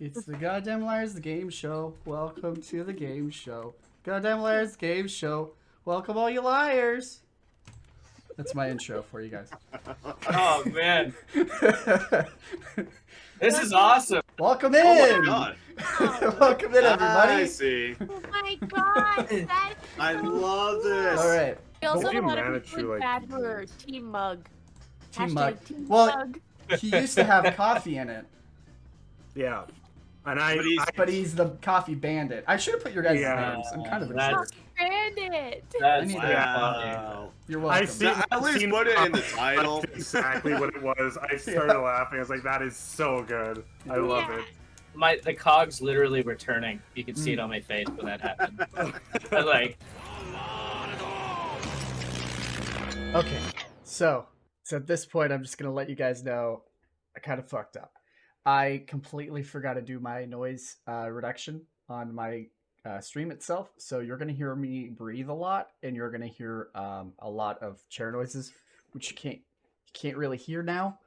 It's the Goddamn Liars the Game Show. Welcome to the game show. Goddamn Liars the Game Show. Welcome all you liars. That's my intro for you guys. Oh man. This is awesome. Welcome in. Oh my god. Welcome in, everybody. I see. Oh my god, that is I love this. All right. We also Don't have a you lot of manage really to, bad for Team Mug. Team Hashtag Mug. Team Well, Mug. he used to have coffee in it, Yeah. And but he's the coffee bandit. I should have put your guys' Yeah. names. I'm kind of a That's- jerk. Bandit. That's need to- Wow. You're welcome. I see. At least put it in the title. That's exactly what it was. I started laughing. I was like, "That is so good. I love Yeah. it." the cogs literally were turning. You could see it on my face when that happened. I was like, Okay, so at this point, I'm just gonna let you guys know I kind of fucked up. I completely forgot to do my noise reduction on my stream itself, so you're gonna hear me breathe a lot, and you're gonna hear a lot of chair noises, which you can't really hear now.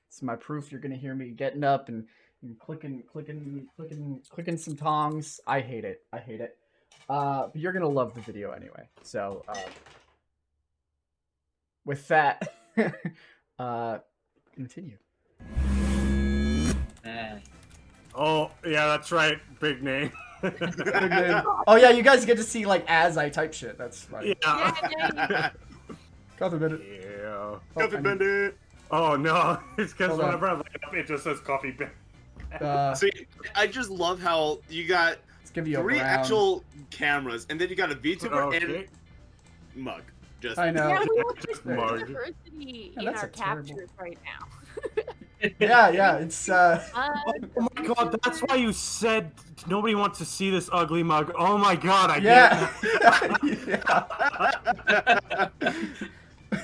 It's my proof. You're gonna hear me getting up and clicking some tongs. I hate it. But you're gonna love the video anyway. So with that, continue. eh. Oh, yeah, that's right. Big name. Oh yeah, you guys get to see like as I type shit. That's funny. Yeah. Yeah, Coffee bandit. Yeah. Oh, Coffee I need- Bandit. Oh no, it's because Hold on. whenever I look it up, it just says coffee bin. See, I just love how you got Let's give you a 3 brown. actual cameras, and then you got a VTuber Okay. and Mug. Just I know. yeah, we want Just this Mug. diversity Yeah, in that's our a terrible- captures right now. Yeah, it's Oh my god, that's why you said nobody wants to see this ugly mug. Oh my god, I yeah. get it.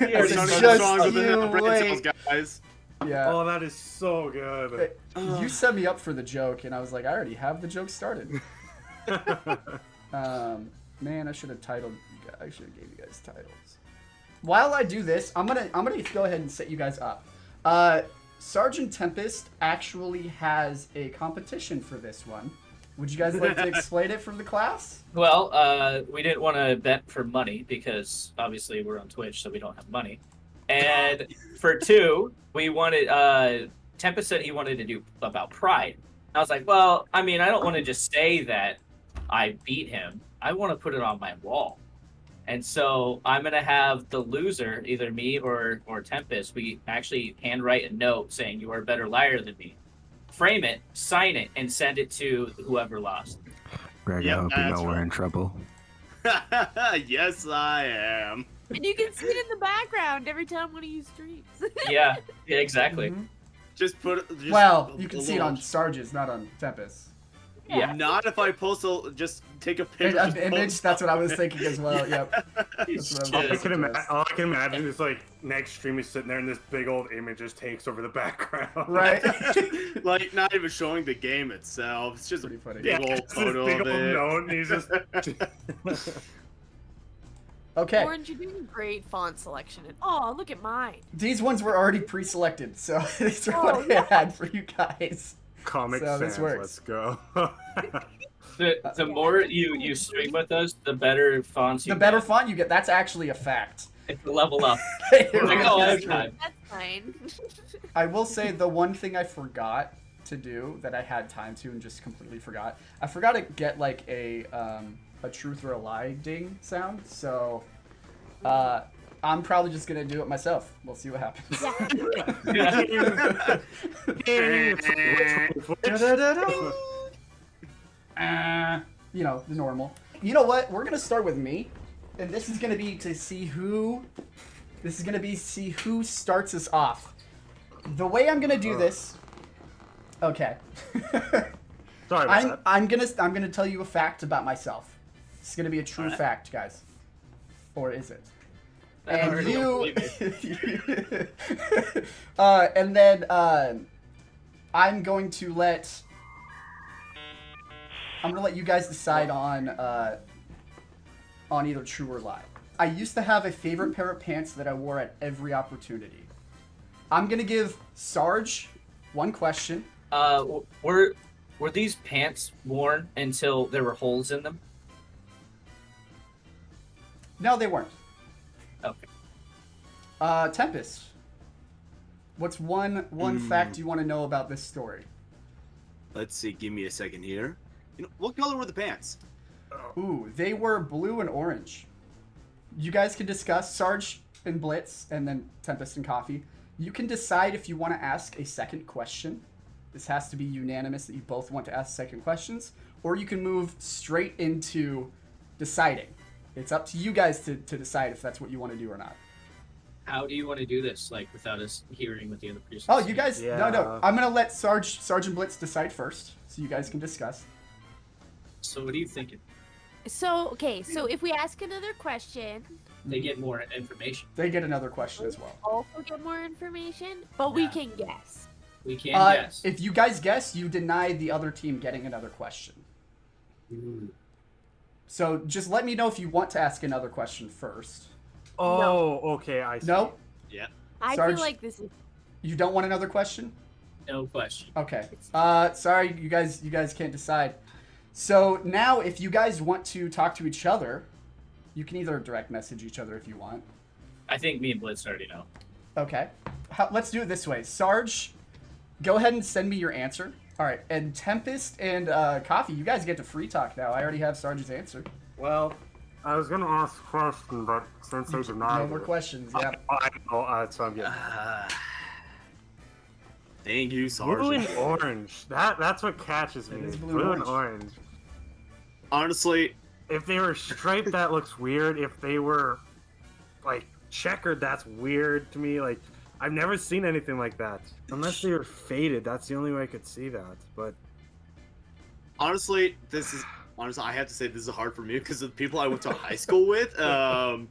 Yeah. We're It's not even just strong with you the brain cells, wait. guys. Yeah. Oh, that is so good. You set me up for the joke, and I was like, I already have the joke started. Man, I should have titled. I should have gave you guys titles. While I do this, I'm gonna go ahead and set you guys up. Sergeant Tempest actually has a competition for this one. Would you guys like to explain it from the class? Well, we didn't want to bet for money because obviously we're on Twitch, so we don't have money. And for 2, we wanted. Tempest said he wanted to do about Pride. I was like, well, I mean, I don't want to just say that I beat him. I want to put it on my wall. And so I'm gonna have the loser, either me or Tempest. We actually handwrite a note saying you are a better liar than me. Frame it, sign it, and send it to whoever lost. Greg, Yep, I hope you that's know we're right. in trouble. Yes, I am. And you can see it in the background every time one of you streams. Yeah, exactly. Mhm. Just put. Just Well, a you can see it little- on Sarge's, not on Tempest. Yeah. Not if I post a. Just take a An picture. just image. post That's what I was it. thinking as well. Yep. That's what I All I was can, thinking. all I can imagine is like next stream is sitting there and this big old image just takes over the background. Right. Like not even showing the game itself. It's just a Pretty funny. big Yeah, old it's this photo big of old it. note, and he's just. Okay. Orange, you're doing a great font selection. And oh, look at mine. These ones were already pre-selected, so these are Oh, what I had for you guys. Comic So this Sans, works. let's go. The more you stream with us, the better fonts you The better get. font you get, that's actually a fact. It's a level up. It Like, really oh, I is have true. time. That's fine. I will say the one thing I forgot to do that I had time to and just completely forgot. I forgot to get like a truth or a lie ding sound. So I'm probably just gonna do it myself. We'll see what happens. You know, the normal. You know what? We're gonna start with me, and this is gonna be to see who. This is gonna be see who starts us off. The way I'm gonna do this. Okay. Sorry about that. I'm gonna tell you a fact about myself. It's gonna be a true Alright. fact, guys. Or is it? I And already you, believe it. and then I'm going to let you guys decide on either true or lie. I used to have a favorite pair of pants that I wore at every opportunity. I'm gonna give Sarge one question. We're were these pants worn until there were holes in them? No, they weren't. Okay. Tempest. What's one fact you want to know about this story? Let's see. Give me a second here. What color were the pants? Ooh, they were blue and orange. You guys can discuss, Sarge and Blitz, and then Tempest and Coffee. You can decide if you want to ask a second question. This has to be unanimous that you both want to ask second questions, or you can move straight into deciding. It's up to you guys to decide if that's what you want to do or not. How do you want to do this, like, without us hearing what the other person? Oh, you guys, Yeah. no. I'm gonna let Sarge and Blitz decide first, so you guys can discuss. So what are you thinking? So, okay, so if we ask another question, They get more information. They get another question as well. also get more information, but we Yeah. can guess. We can guess. If you guys guess, you deny the other team getting another question. Ooh. So just let me know if you want to ask another question first. Oh, okay, I see. No? Yeah. I Sarge? feel like this is You don't want another question? No question. Okay. Sorry, you guys can't decide. So now if you guys want to talk to each other, you can either direct message each other if you want. I think me and Blitz already know. Okay. Let's do it this way. Sarge, go ahead and send me your answer. All right. And Tempest and Coffee, you guys get to free talk now. I already have Sarge's answer. Well, I was gonna ask a question, but since they denied No more it, questions. Yeah. I know, so I'm getting Thank you, blue and Sergeant. orange. That's what catches me. It is blue Blue and and orange. Honestly, If they were striped, that looks weird. If they were like checkered, that's weird to me. Like I've never seen anything like that. Unless they were faded, that's the only way I could see that. But honestly, I have to say this is hard for me because of the people I went to high school with. my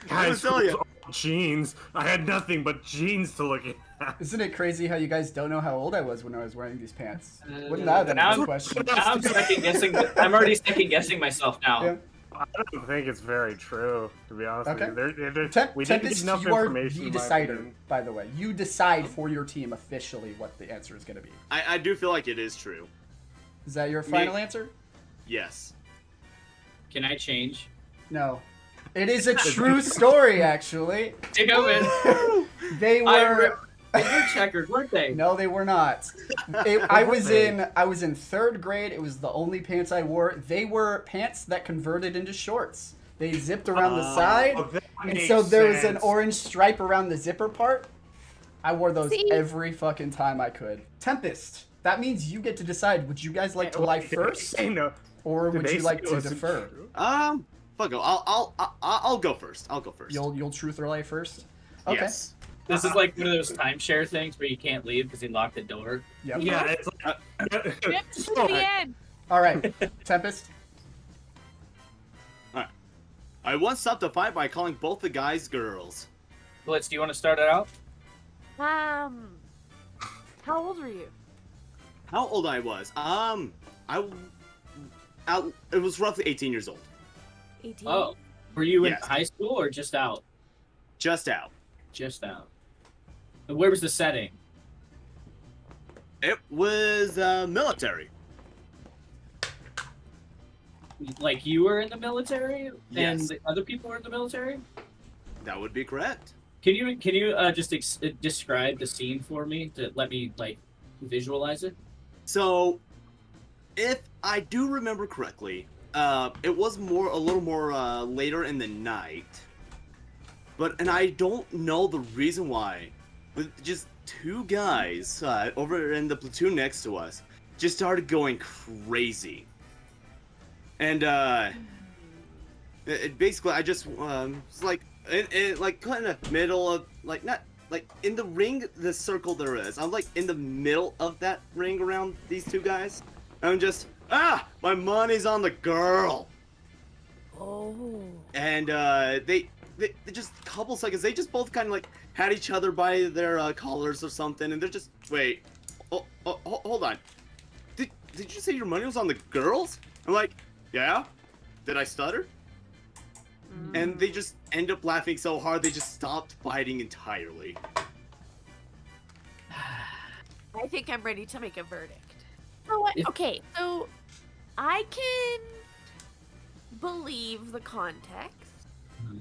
I high was school telling was you. all jeans. I had nothing but jeans to look at. Isn't it crazy how you guys don't know how old I was when I was wearing these pants? Wouldn't that have been now a good I'm- question? Now I'm second guessing. I'm already second guessing myself now. Yeah. I don't think it's very true, to be honest. Okay. With you. We didn't Tempest, get enough you are information. the in my decider, opinion. by the way. You decide for your team officially what the answer is going to be. I do feel like it is true. Is that your final answer? Yes. Can I change? No. It is a true story, actually. Take over. They were. They were checkered, weren't they? No, they were not. I was in third grade. It was the only pants I wore. They were pants that converted into shorts. They zipped around the side, Oh, that and makes so there was an sense. orange stripe around the zipper part. I wore those See? every fucking time I could. Tempest. That means you get to decide. Would you guys like to lie first, I know. or Did would they you like say it to wasn't defer? true? Fuck it. I'll go first. I'll go first. You'll truth or lie first. Okay. Yes. This is like one of those timeshare things where you can't leave because he locked the door. Yep. Yeah, it's like. Yep, to So, the end. All right. Tempest. I once stopped a fight by calling both the guys girls. Blitz, do you want to start it out? How old were you? How old I was? It was roughly 18 years old. 18. Oh, were you in Yes. high school or just out? Just out. Just out. And where was the setting? It was military. Like you were in the military, and Yes. the other people were in the military. That would be correct. Can you just describe the scene for me to let me like visualize it? So, if I do remember correctly, it was a little more later in the night. And I don't know the reason why, but just two guys over in the platoon next to us just started going crazy. And basically, I just was like, like kind of middle of not like in the ring, the circle there is. I'm like in the middle of that ring around these two guys. I'm just my money's on the girl. Oh. And they just a couple seconds, they just both kind of like had each other by their collars or something, and they're just wait, hold on, did you say your money was on the girls? I'm like, yeah. Did I stutter? And they just end up laughing so hard they just stopped fighting entirely. I think I'm ready to make a verdict. So what? If- Okay, so I can believe the context, Mhm.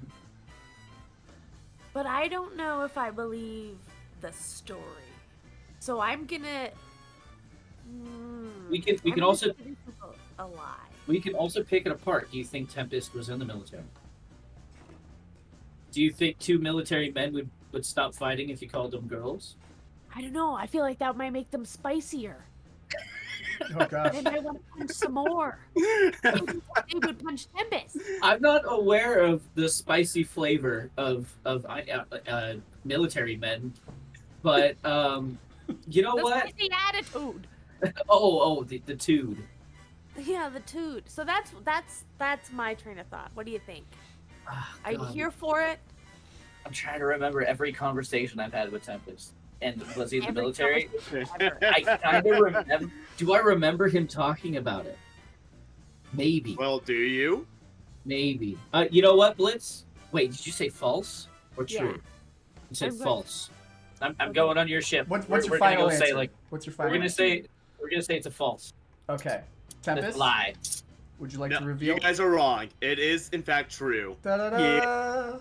but I don't know if I believe the story. So I'm gonna. We can I'm gonna also- say this is a lie. We can also pick it apart. Do you think Tempest was in the military? Do you think two military men would stop fighting if you called them girls? I don't know. I feel like that might make them spicier. Oh gosh. They might want to punch some more. They would punch Tempest. I'm not aware of the spicy flavor of military men, but you know The what? spicy attitude. The tude. Yeah, the toot. So that's my train of thought. What do you think? Ah, Are you God. here for it? I'm trying to remember every conversation I've had with Tempest. And was he in the Every military? conversation ever. I kind of remember. Do I remember him talking about it? Maybe. Well, do you? Maybe. You know what, Blitz? Wait, did you say false or Yeah. true? You said I'm going- false. I'm Okay. going on your ship. What's We're your gonna final go answer? say like What's your we're final gonna answer? say it's a false. Okay. It's Tempest, a lie. would you like No, to reveal? you guys are wrong. It is, in fact, true. Da-da-da.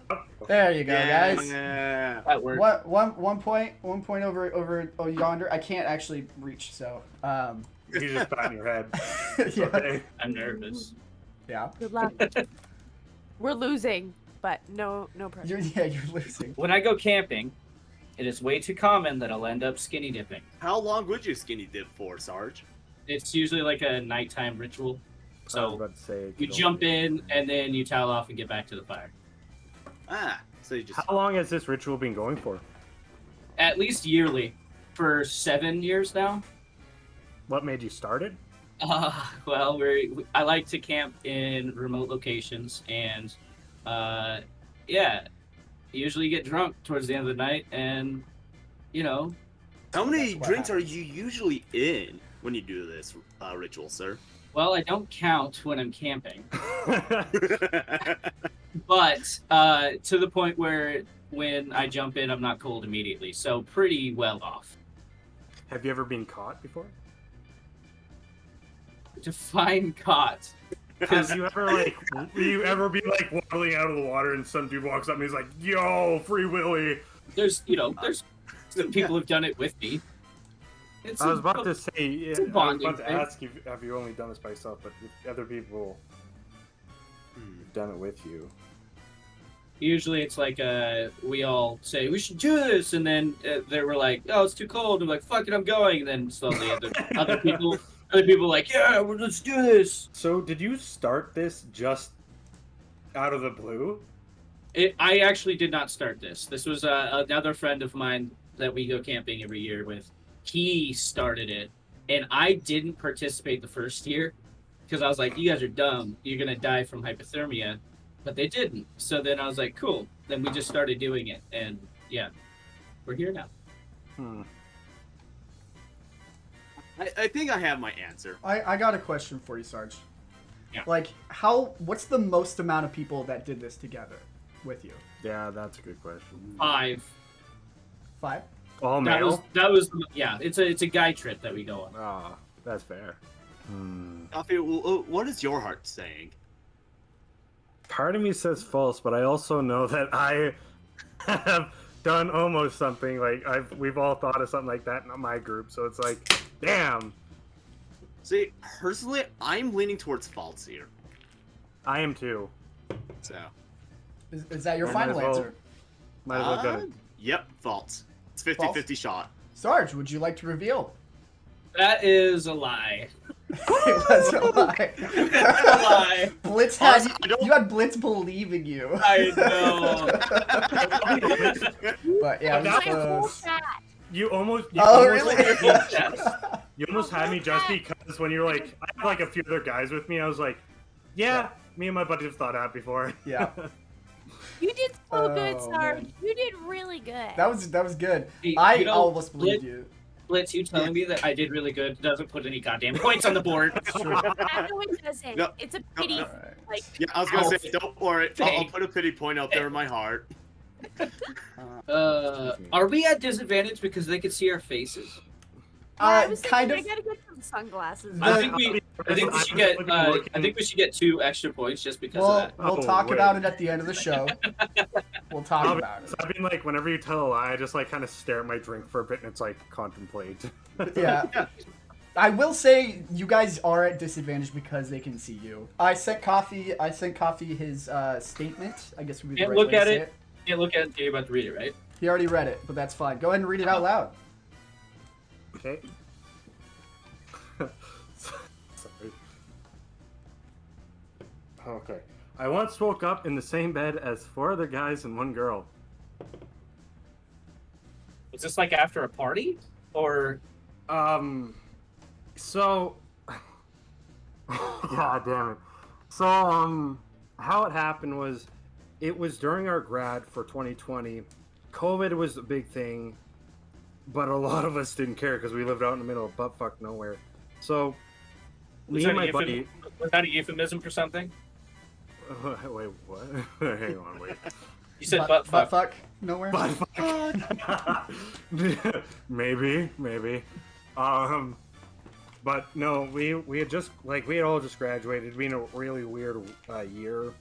There you go, guys. Yeah. That worked. One point over yonder. I can't actually reach, so You just pat in your head. yeah. Okay. I'm nervous. Yeah. Good luck. We're losing, but no pressure. You're losing. When I go camping, it is way too common that I'll end up skinny dipping. How long would you skinny dip for, Sarge? It's usually like a nighttime ritual. I was So about to say, it you could jump only- in and then you towel off and get back to the fire. Ah, so you just. How long has this ritual been going for? At least yearly. For 7 years now. What made you start it? Well, I like to camp in remote locations, and yeah, usually get drunk towards the end of the night, and you know, How many That's what drinks are happens. you usually in when you do this ritual, sir? well, I don't count when I'm camping, but to the point where when I jump in, I'm not cold immediately, so pretty well off. Have you ever been caught before? Define caught. Have you ever like, will you ever be like waddling out of the water and some dude walks up and he's like, "Yo, Free Willy"? There's some people who've done it with me. It's I was a- about to say, a I was bonding about to thing. ask you, have you only done this by yourself, but if other people have done it with you? Usually it's like we all say we should do this, and then they were like, "Oh, it's too cold." I'm like, "Fuck it, I'm going." And then slowly other people are like, "Yeah, let's do this." So, did you start this just out of the blue? I actually did not start this. This was another friend of mine that we go camping every year with. He started it, and I didn't participate the first year because I was like, "You guys are dumb. You're gonna die from hypothermia." But they didn't. So then I was like, "Cool." Then we just started doing it, and yeah, we're here now. Hmm. I think I have my answer. I got a question for you, Sarge. Yeah. Like, what's the most amount of people that did this together with you? Yeah, that's a good question. 5. 5? All That male? was yeah. It's a guy trip that we go on. Ah, that's fair. Hmm. Coffee, what is your heart saying? Part of me says false, but I also know that I have done almost something like we've all thought of something like that in my group. So it's like, damn, See, personally, I'm leaning towards false here. I am too. So, Is that your I might final as well- answer? Might as well done it. Yep, false. It's 50-50 shot. Sarge, would you like to reveal? That is a lie. It was a lie. That's a lie. Blitz had Honestly, I don't- you had Blitz believing you. I know. But yeah, it was My close. whole chat. You almost. Oh, almost really? You almost had me just because when you were like, I have like a few other guys with me. I was like, yeah, me and my buddy have thought out before. Yeah, You did so good, Oh, Sarge. man. You did really good. that was good. Hey, I you know, almost believed Blitz- you. Blitz, you telling me that I did really good doesn't put any goddamn points on the board. I know it doesn't. No, It's a pity. no. Alright. Like, Yeah, I was gonna Ow. say, don't worry. I'll Dang. put a pity point out there in my heart. Are we at disadvantage because they could see our faces? I was Kind thinking, of. I gotta get some Sunglasses. I The- think we should get. I think we should get 2 extra points just because of We'll that. we'll Oh, talk wait. about it at the end of the show. We'll talk about it. I've been like, whenever you tell a lie, I just like kind of stare at my drink for a bit, and it's like contemplate. Yeah. I will say you guys are at disadvantage because they can see you. I sent Coffee his statement. I guess would be the Can't right look way to at say it. Can't look at it. You're about to read it, right? He already read it, but that's fine. Go ahead and read it out loud. Okay. Sorry. Okay. I once woke up in the same bed as 4 other guys and 1 girl. Was this like after a party, or So, God damn it. So, how it happened was, it was during our grad for 2020. COVID was a big thing, but a lot of us didn't care because we lived out in the middle of buttfuck nowhere. So, was me and that, my a buddy. was that a euphemism for something? Wait, what? Hang on, wait. You said butt fuck. Butt fuck nowhere. Buttfuck. maybe. But no, we had just we had all just graduated. It'd been a really weird year.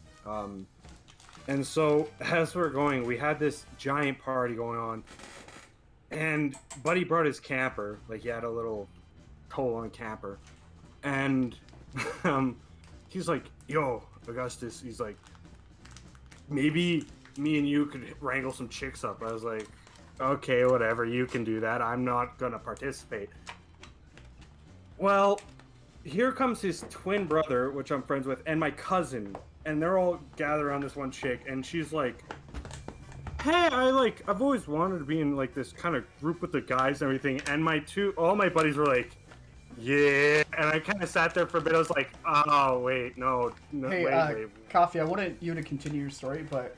And so as we're going, we had this giant party going on, and Buddy brought his camper. Like, he had a little colon camper, and he's like, "Yo, Augustus," he's like, "maybe me and you could wrangle some chicks up." I was like, "Okay, whatever, you can do that. I'm not gonna participate." Well, here comes his twin brother, which I'm friends with, and my cousin, and they're all gathered around this one chick, and she's like, "Hey, I've always wanted to be in like this kind of group with the guys and everything." And all my buddies were like, "Yeah," and I kind of sat there for a bit. I was like, "Oh wait, no, Hey, wait." Coffee, I wanted you to continue your story, but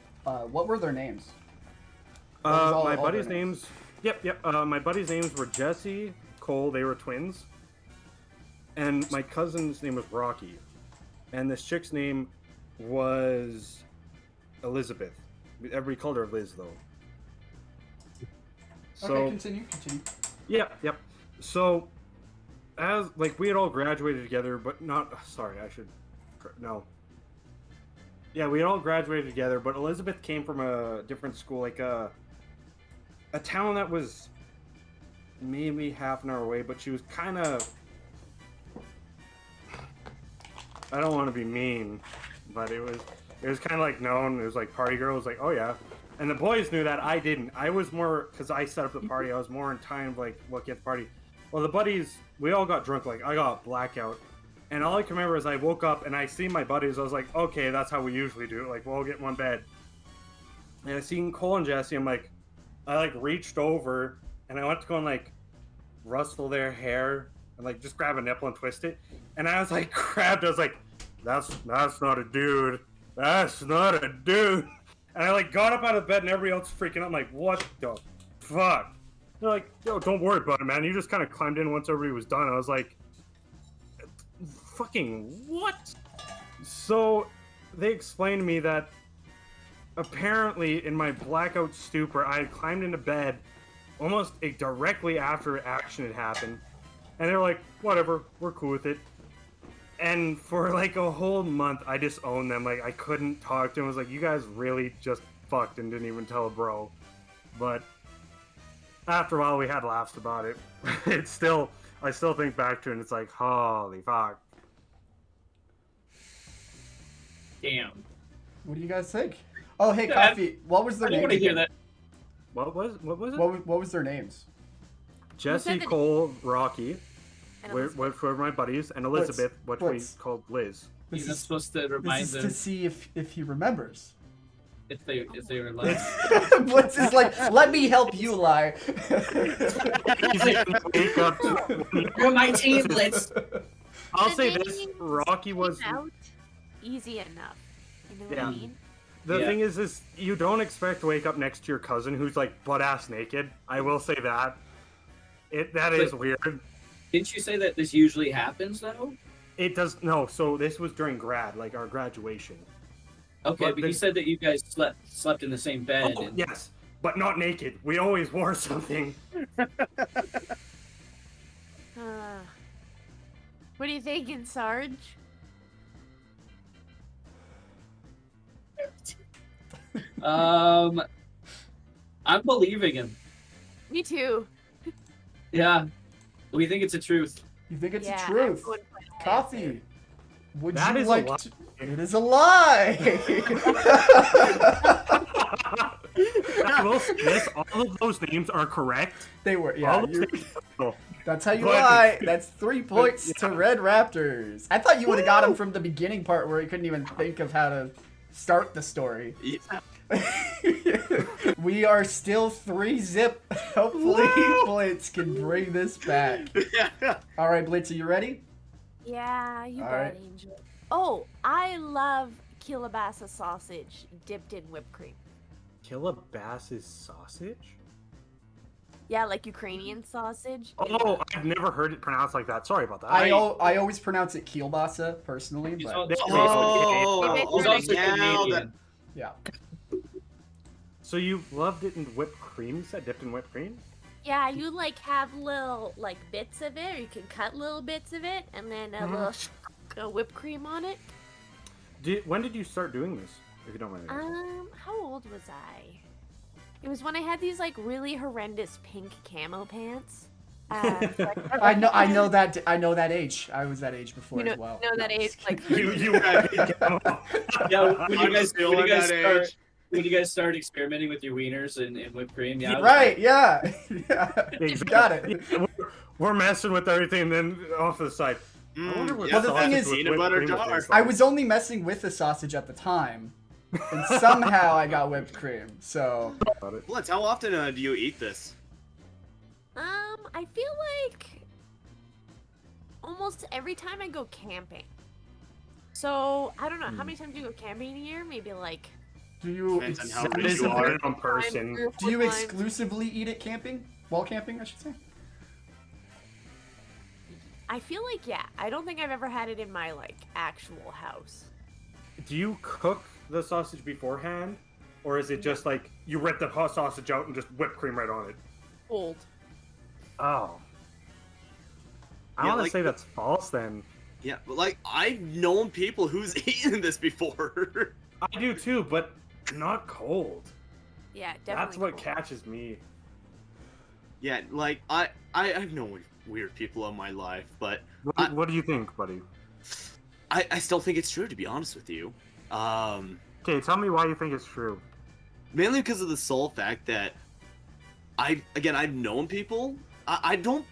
what were their names? all My their buddies' names? names. Yep. My buddies' names were Jesse, Cole. They were twins. And my cousin's name was Rocky, and this chick's name was Elizabeth. Everybody called her Liz, though. So, Okay, continue. Yep. So, as we had all graduated together, but not. Sorry, no. Yeah, we had all graduated together, but Elizabeth came from a different school, like a town that was maybe half an hour away, but she was kind of. I don't want to be mean, but it was kind of like known. It was like party girl. It was like, oh yeah, and the boys knew that. I didn't. I was more, because I set up the party. I was more in time of looking at the party. Well, the buddies, we all got drunk. Like, I got blackout, and all I can remember is I woke up and I see my buddies. I was like, okay, that's how we usually do it. Like, we'll all get in one bed. And I seen Cole and Jesse. I'm like, I reached over and I went to go and rustle their hair and just grab a nipple and twist it. And I was grabbed. I was like, that's not a dude. That's not a dude. And I got up out of bed and everybody else freaking out. I'm like, what the fuck? They're like, yo, don't worry about it, man. You just kind of climbed in once everybody was done. I was like, fucking what? So they explained to me that apparently in my blackout stupor, I had climbed into bed almost directly after action had happened. And they were like, whatever, we're cool with it. And for a whole month, I disowned them. I couldn't talk to them. I was like, you guys really just fucked and didn't even tell a bro. But after a while, we had laughs about it. I still think back to it and it's like, holy fuck. Damn. What do you guys think? Oh, hey, Yeah, Coffee. What was their I don't names? want to hear again? that. What was it? What was their names? Jesse, the- Cole, Rocky, And which were my buddies, and Elizabeth, which we what's- called Liz. He's This not is, supposed to remind this is them to see if he remembers. if they were lying. Blitz is let me help you lie. Easy to wake up to. You're my team, Blitz. I'll The say this: names Rocky was. came out easy enough. You know what Yeah. I mean? The Yeah. thing is you don't expect to wake up next to your cousin who's butt ass naked. I will say that. That is weird. Didn't you say that this usually happens though? It does no. So this was during grad, our graduation. Okay, But but you said that you guys slept in the same bed. Oh, and... yes, but not naked. We always wore something. What are you thinking, Sarge? I'm believing him. Me too. Yeah, we think it's a truth. You think it's Yeah, the I'm truth? going for that Coffee. answer. Would That you is a like lie. to? It is a lie. I will say this, all of those names are correct. They were, yeah. All those You, names are cool. that's how you But- lie. That's 3 points to yeah. Red Raptors. I thought you would have got him from the beginning part where he couldn't even think of how to start the story. Yeah. We are still 3-zip. Hopefully, Blitz can bring this back. All right, Blitz, are you ready? Yeah, you All bet, right. Angel. Oh, I love kielbasa sausage dipped in whipped cream. Kielbasa sausage? Yeah, like Ukrainian sausage. Oh, I've never heard it pronounced like that. Sorry about that. I always pronounce it kielbasa personally, He's but also, Oh, He's he's also now Canadian. that- yeah. So you loved it in whipped cream? You said dipped in whipped cream? Yeah, you like have little like bits of it, or you can cut little bits of it, and then a little whipped cream on it. When did you start doing this? If you don't mind. How old was I? It was when I had these like really horrendous pink camo pants. I know that age. I was that age before You know, as well. know that age, like you Yeah, when I'm still in that age. when you guys start experimenting with your wieners and whipped cream, yeah. I was Right, yeah. Yeah. You Exactly. got it. Yeah, we're messing with everything, and then off to the side. I wonder what Well, the thing sausage is- with Peanut whipped butter cream would jar. taste I like. was only messing with the sausage at the time, and somehow I got whipped cream. So Blitz, how often do you eat this? I feel like almost every time I go camping. So I don't know how many times do you go camping a year? Maybe like do you Depends on how That rich is you a are. very on person. 3 or 4 do you times. exclusively eat it camping? While camping, I should say. I feel like yeah. I don't think I've ever had it in my like actual house. Do you cook the sausage beforehand, or is it just like you rip the hot sausage out and just whipped cream right on it? Old. Oh. I Yeah, want to like- say that's false then. Yeah, but like I've known people who's eaten this before. I do too, but not cold. Yeah, definitely. That's what cold. catches me. Yeah, like I've known weird people in my life, but What do you think, buddy? I still think it's true, to be honest with you. Okay, tell me why you think it's true. Mainly because of the sole fact that I've known people. I don't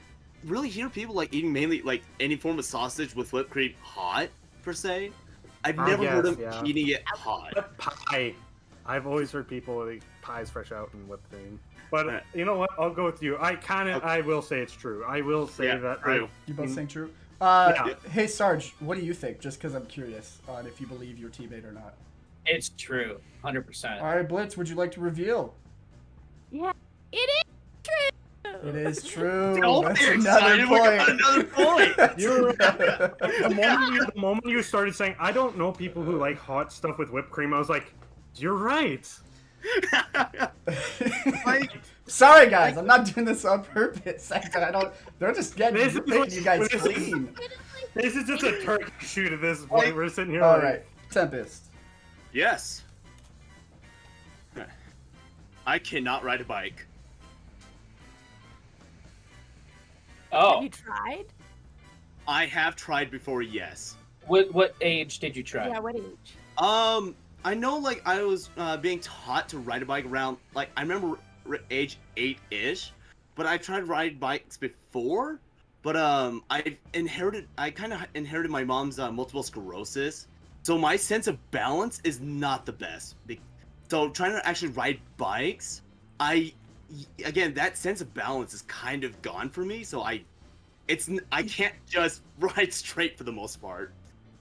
really hear people like eating mainly like any form of sausage with whipped cream hot per se. I've I never heard guess, of yeah. eating it hot. But pie. I've always heard people eat pies fresh out in whipped cream. But Right. you know what? I'll go with you. I will say it's true. I will say Yeah, that. true. You both saying true? Yeah. Hey Sarge, what do you think? Just because I'm curious on if you believe your teammate or not. It's true, 100%. All right, Blitz, would you like to reveal? Yeah, it is true. It is true. Don't That's be another excited, we got point. another point. That's You're another- the moment you started saying, I don't know people who like hot stuff with whipped cream, I was like, you're right. Like, Sorry, guys, I'm not doing this on purpose. I don't. They're just getting This is picking what- you guys this is- clean. This is just a turkey shoot at this point. Like- We're sitting here All like, right, Tempest. yes. I cannot ride a bike. Have Oh, you tried? I have tried before, yes. what age did you try? Yeah, what age? I know, like, I was being taught to ride a bike around, like, I remember age 8-ish, but I tried to ride bikes before, but I kind of inherited my mom's multiple sclerosis, so my sense of balance is not the best. So trying to actually ride bikes, again, that sense of balance is kind of gone for me, so I can't just ride straight for the most part.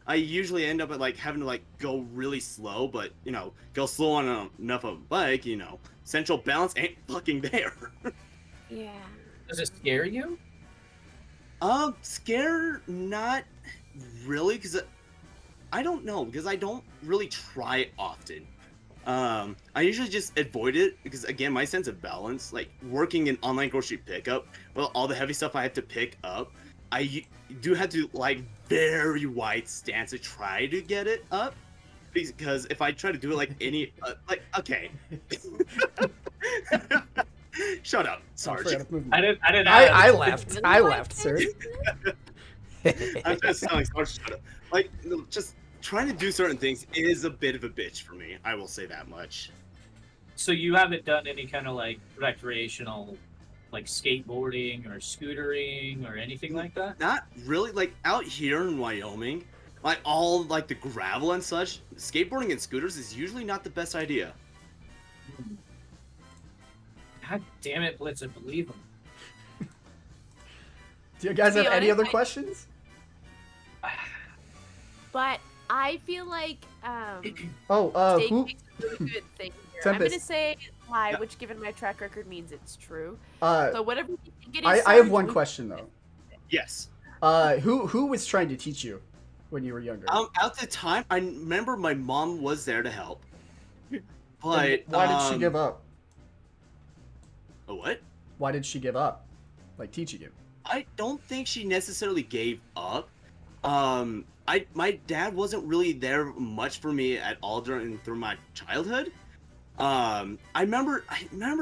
I usually end up at like having to like go really slow, but you know, go slow on enough of a bike, you know, central balance ain't fucking there. Yeah. Does it scare you? Scare not really, because I don't know, because I don't really try it often. I usually just avoid it because again, my sense of balance, like working in online grocery pickup, well, all the heavy stuff I have to pick up, I do have to like very wide stance to try to get it up. Because if I try to do it like any, okay. Shut up, Sarge. I didn't. I left. I left, sir. I'm just telling Sarge, shut up. Like, just trying to do certain things is a bit of a bitch for me. I will say that much. So you haven't done any kind of like recreational, like skateboarding or scootering or anything like that? Not really. Like out here in Wyoming, like all like the gravel and such, skateboarding and scooters is usually not the best idea. God damn it, Blitz! I believe him. Do you guys have To be any honest, other questions? But I feel like Oh, steak who? makes a really good thing here. I'm Tempest. gonna say lie, Yeah. which given my track record means it's true. Uh, So whatever you think it is, I have Sarge, one we- question though. Yes. Who was trying to teach you when you were younger? At the time, I remember my mom was there to help. But And why did she give up? A what? Why did she give up? Like teaching you? I don't think she necessarily gave up. My dad wasn't really there much for me at all through my childhood. I remember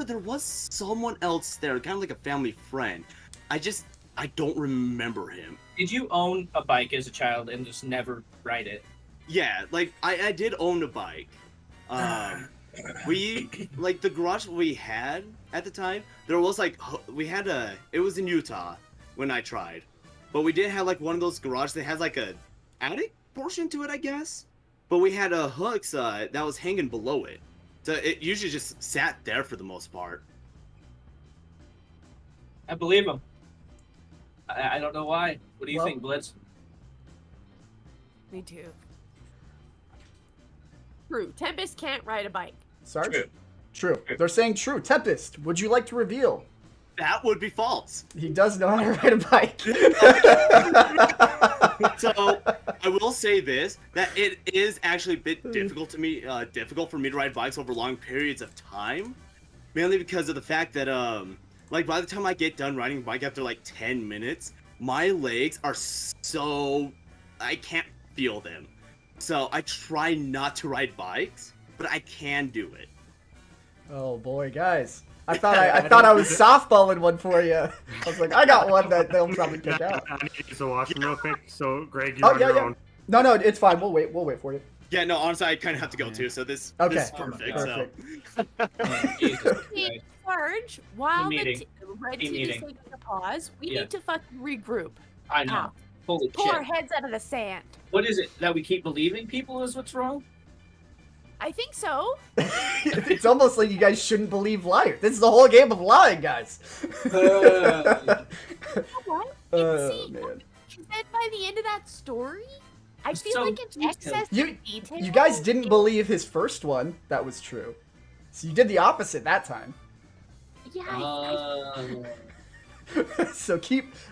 there was someone else there, kind of like a family friend. I don't remember him. Did you own a bike as a child and just never ride it? Yeah, like I did own a bike. We like the garage we had at the time. There was like it was in Utah when I tried, but we did have like one of those garages that has like a attic portion to it, I guess. But we had a hooks that was hanging below it, so it usually just sat there for the most part. I believe him. I don't know why. What do you Well- think, Blitz? Me too. True. Tempest can't ride a bike. Sarge? True. True. They're saying true. Tempest, would you like to reveal? That would be false. He does know how to ride a bike. So I will say this: that it is actually a bit difficult for me to ride bikes over long periods of time, mainly because of the fact that like by the time I get done riding a bike after like 10 minutes, my legs are so I can't feel them. So I try not to ride bikes, but I can do it. Oh boy, guys. I thought I was softballing one for you. I was like, I got one that they'll probably pick out. I need to use the washroom real quick. So, Greg, you're Oh on yeah, your yeah. own. No, it's fine. We'll wait for you. Yeah, no, honestly, I kind of have to go too. So this is perfect. So. Jesus Hey, Christ. Sarge, while the meeting. Red Team Team is meeting. taking a pause, we Yeah. need to fucking regroup. I know. Ah, Holy pull our shit. heads out of the sand. What is it? That we keep believing people is what's wrong? I think so. It's almost like you guys shouldn't believe liars. This is the whole game of lying, guys. You know what? Oh, See, man. and then by the end of that story, I It's feel so like it's detailed. excess You- detail. You guys didn't believe his first one. That was true. So you did the opposite that time. Yeah, So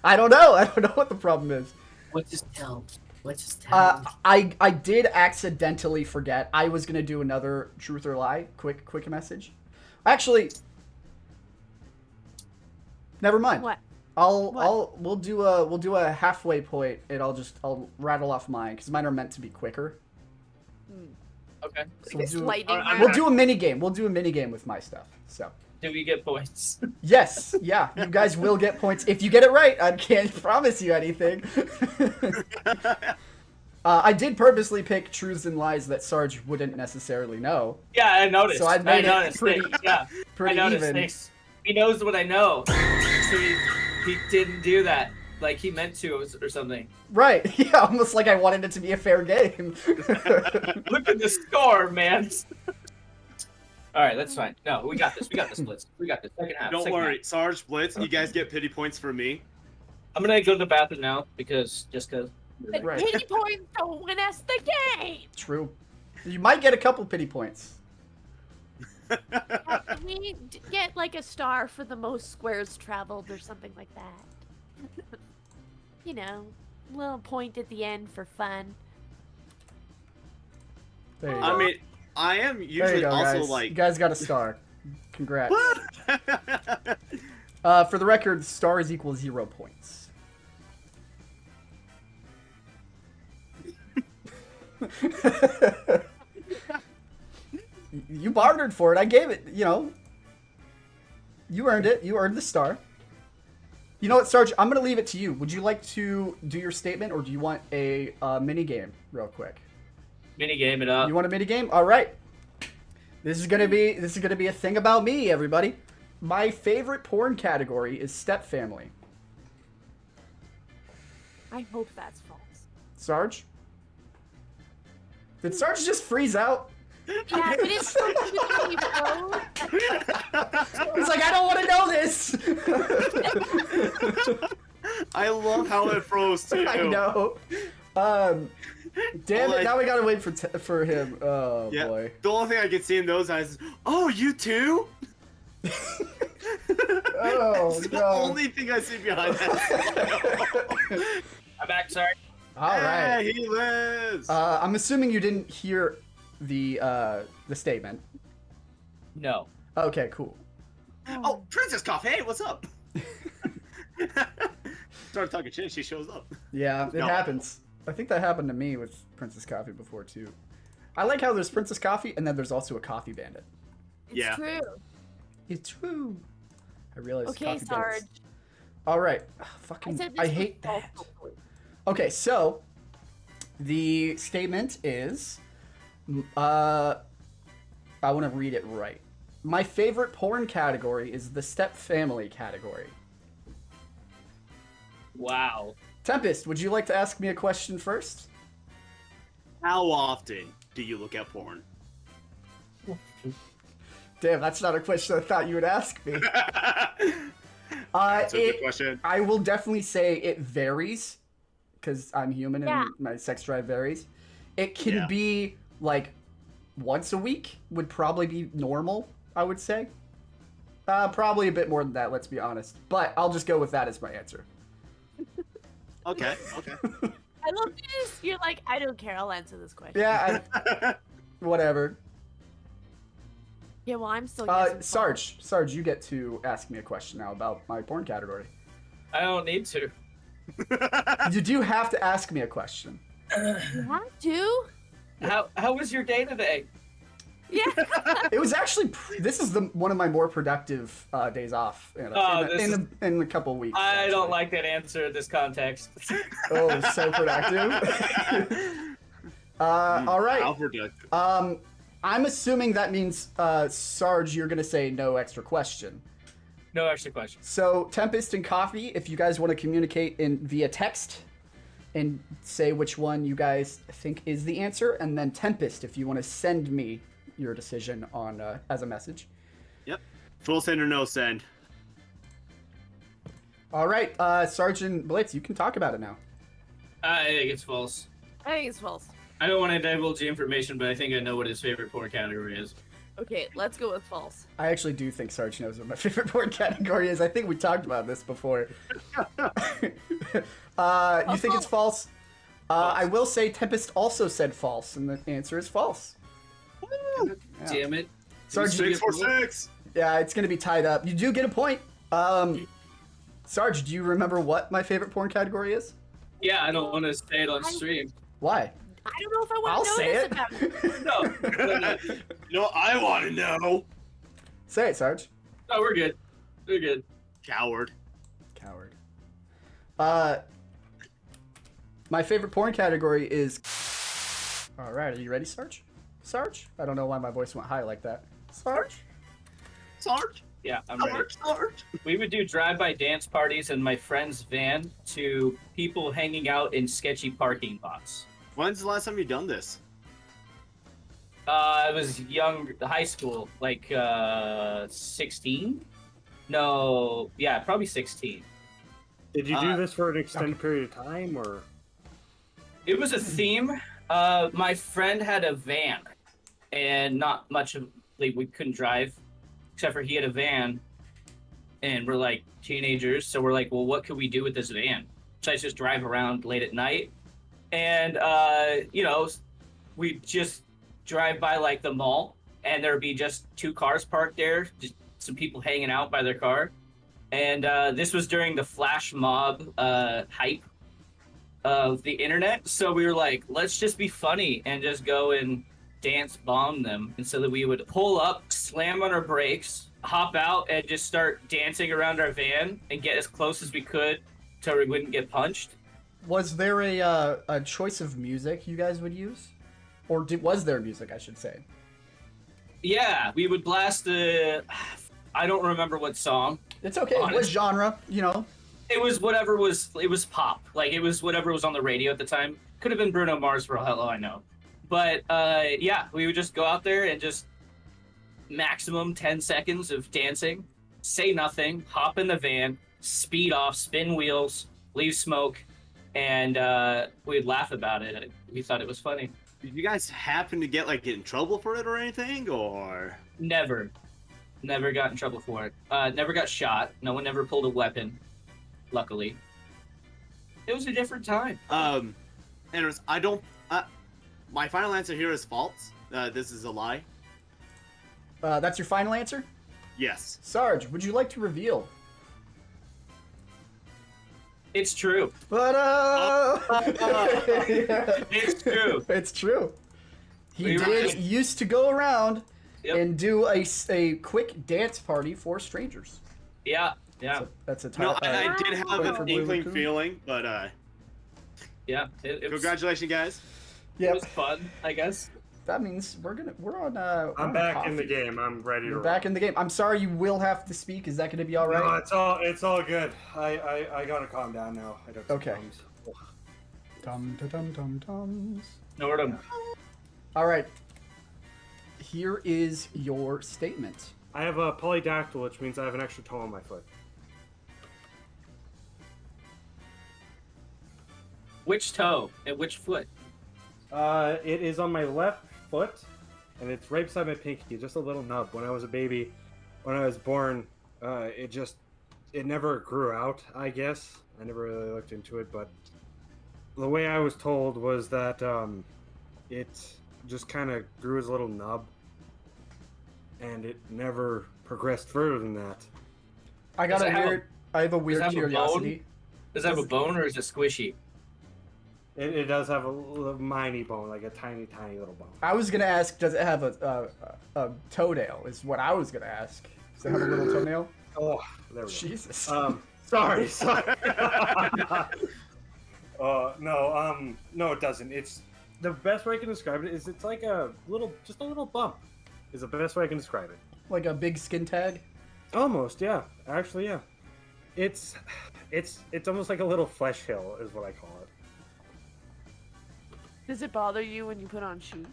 I don't know what the problem is. What just tell? What just tell? I did accidentally forget. I was gonna do another truth or lie. Quick message. Actually, never mind. What? We'll do a halfway point, and I'll rattle off mine because mine are meant to be quicker. Okay. So we'll do, Lightning I'm- we'll round. do a mini game. We'll do a mini game with my stuff. So Do we get points? yes, yeah, you guys will get points if you get it right. I can't promise you anything. I did purposely pick truths and lies that Sarge wouldn't necessarily know. Yeah, I noticed. So I made it noticed. pretty- Yeah, Pretty I noticed. even. This. He knows what I know. So he didn't do that. Like he meant to or something. Right. Yeah, almost like I wanted it to be a fair game. Look at the score, man. All right, that's fine. No, we got this. We got this, Blitz. We got this. Second half. Don't second worry, half. Sarge, Blitz, you guys get pity points for me. I'm gonna go to the bathroom now because. But Right. pity points don't win us the game. True. You might get a couple pity points. Can we get like a star for the most squares traveled or something like that? You know, a little point at the end for fun. There you go. I mean, I am there you usually go, also guys. like. You guys got a star. Congrats. For the record, stars equal 0 points. You bartered for it. I gave it. You know, you earned it. You earned the star. You know what, Sarge? I'm gonna leave it to you. Would you like to do your statement, or do you want a mini game, real quick? Mini game it up. You want a mini game? All right. This is gonna be a thing about me, everybody. My favorite porn category is step family. I hope that's false. Sarge? Did Sarge just freeze out? Yeah, it is so cute that you froze. He's like, I don't want to know this. I love how it froze too. I know. Damn it! Now we gotta wait for him. Oh Yeah. boy. The only thing I can see in those eyes is, oh, you too? Oh That's the god. only thing I see behind that. I'm back, sorry. All right. Hey, he lives. I'm assuming you didn't hear the statement. No. Okay, cool. Oh, Princess Coffee, hey, what's up? Start talking shit, she shows up. Yeah, it No. happens. I think that happened to me with Princess Coffee before too. I like how there's Princess Coffee and then there's also a Coffee Bandit. It's Yeah. true. It's true. I realize. Okay, Coffee Sarge. Bandits. All right. Ugh, I fucking. said this I was hate false, that. hopefully. Okay, so the statement is, I want to read it right. My favorite porn category is the step family category. Wow. Tempest, would you like to ask me a question first? How often do you look at porn? Damn, that's not a question I thought you would ask me. That's a good question. I will definitely say it varies, because I'm human and Yeah. my sex drive varies. It can Yeah. be like once a week would probably be normal, I would say. Probably a bit more than that, let's be honest. But I'll just go with that as my answer. Okay, okay. I love this. You're like, I don't care. I'll answer this question. Yeah, whatever. Yeah, well, I'm still guessing false. Sarge, you get to ask me a question now about my porn category. I don't need to. You do have to ask me a question. You have to? How was your day today? Yeah. It was actually this is one of my more productive days off in a couple weeks. I actually. don't like that answer in this context. Oh, so productive. All right. How productive. I'm assuming that means Sarge, you're gonna say no extra question. No extra questions. So Tempest and Coffee, if you guys want to communicate via text and say which one you guys think is the answer, and then Tempest, if you want to send me your decision on as a message. Yep. Full send or no send. All right, Sergeant Blitz, you can talk about it now. I think it's false. I think it's false. I don't want to divulge the information, but I think I know what his favorite porn category is. Okay, let's go with false. I actually do think Sarge knows what my favorite porn category is. I think we talked about this before. You think it's false? I will say Tempest also said false, and the answer is false. Yeah. Damn it. Sarge, Six for six. yeah, it's going to be tied up. You do get a point. Sarge, do you remember what my favorite porn category is? Yeah, I don't want to say it on stream. Why? I don't know if I want I'll to know say this it. about it. No. You know, I want to know. Say it, Sarge. No, we're good. We're good. Coward. Coward. My favorite porn category is... All right, are you ready, Sarge? Sarge? I don't know why my voice went high like that. Sarge? Sarge. Yeah, I'm ready. Sarge. We would do drive-by dance parties in my friend's van to people hanging out in sketchy parking lots. When's the last time you done this? I was young, high school, like 16? No, yeah, probably 16. Did you do this for an extended period of time, or? It was a theme. My friend had a van, and not much of like we couldn't drive, except for he had a van, and we're like teenagers, so we're like, well, what could we do with this van? Should I just drive around late at night? And you know, we just drive by like the mall, and there'd be just two cars parked there, just some people hanging out by their car. And this was during the flash mob hype. of the internet. So we were like, let's just be funny and just go and dance bomb them. And so that we would pull up, slam on our brakes, hop out, and just start dancing around our van and get as close as we could so we wouldn't get punched. Was there a choice of music you guys would use? Or was there music, I should say? Yeah, we would blast the... I don't remember what song. It's okay. What Honest. genre, you know? It was whatever was... It was pop. Like, it was whatever was on the radio at the time. Could have been Bruno Mars for all I know. But, yeah, we would just go out there and just maximum 10 seconds of dancing, say nothing, hop in the van, speed off, spin wheels, leave smoke, and we'd laugh about it. We thought it was funny. Did you guys happen to get in trouble for it or anything, or? Never got in trouble for it. Never got shot. No one ever pulled a weapon, luckily. It was a different time. Anyways, my final answer here is false. This is a lie. That's your final answer? Yes. Sarge, would you like to reveal? It's true. But It's true. It's true. He We were did just- used to go around Yep. and do a quick dance party for strangers. Yeah. That's a No, title. I did have Wait for an Blue inkling Lagoon. feeling, but Yeah. It was, congratulations, guys. it Yep. was fun, I guess. That means we're on. I'm back in the game. I'm ready to You're roll. back in the game. I'm sorry, you will have to speak. Is that going to be all right? No, it's all good. I gotta calm down now. I got some Okay. problems. Dum-da-dum-dum-dums. Nordum. All right. Here is your statement. I have a polydactyl, which means I have an extra toe on my foot. Which toe and which foot? It is on my left foot, and it's right beside my pinky, just a little nub. When I was a baby, when I was born, it never grew out, I guess. I never really looked into it, but the way I was told was that it just kind of grew as a little nub, and it never progressed further than that. I got Does a it have weird. I have a weird it have a bone? curiosity. Does it have a bone or is it squishy? It does have a little miny bone, like a tiny, tiny little bone. I was gonna ask, does it have a toenail? Is what I was gonna ask. Does it have a little toenail? Oh, there we go. Jesus. Sorry. No, it doesn't. It's the best way I can describe it is it's like just a little bump. Is the best way I can describe it. Like a big skin tag? Almost, yeah. Actually, yeah. It's almost like a little flesh hill, is what I call it. Does it bother you when you put on shoes?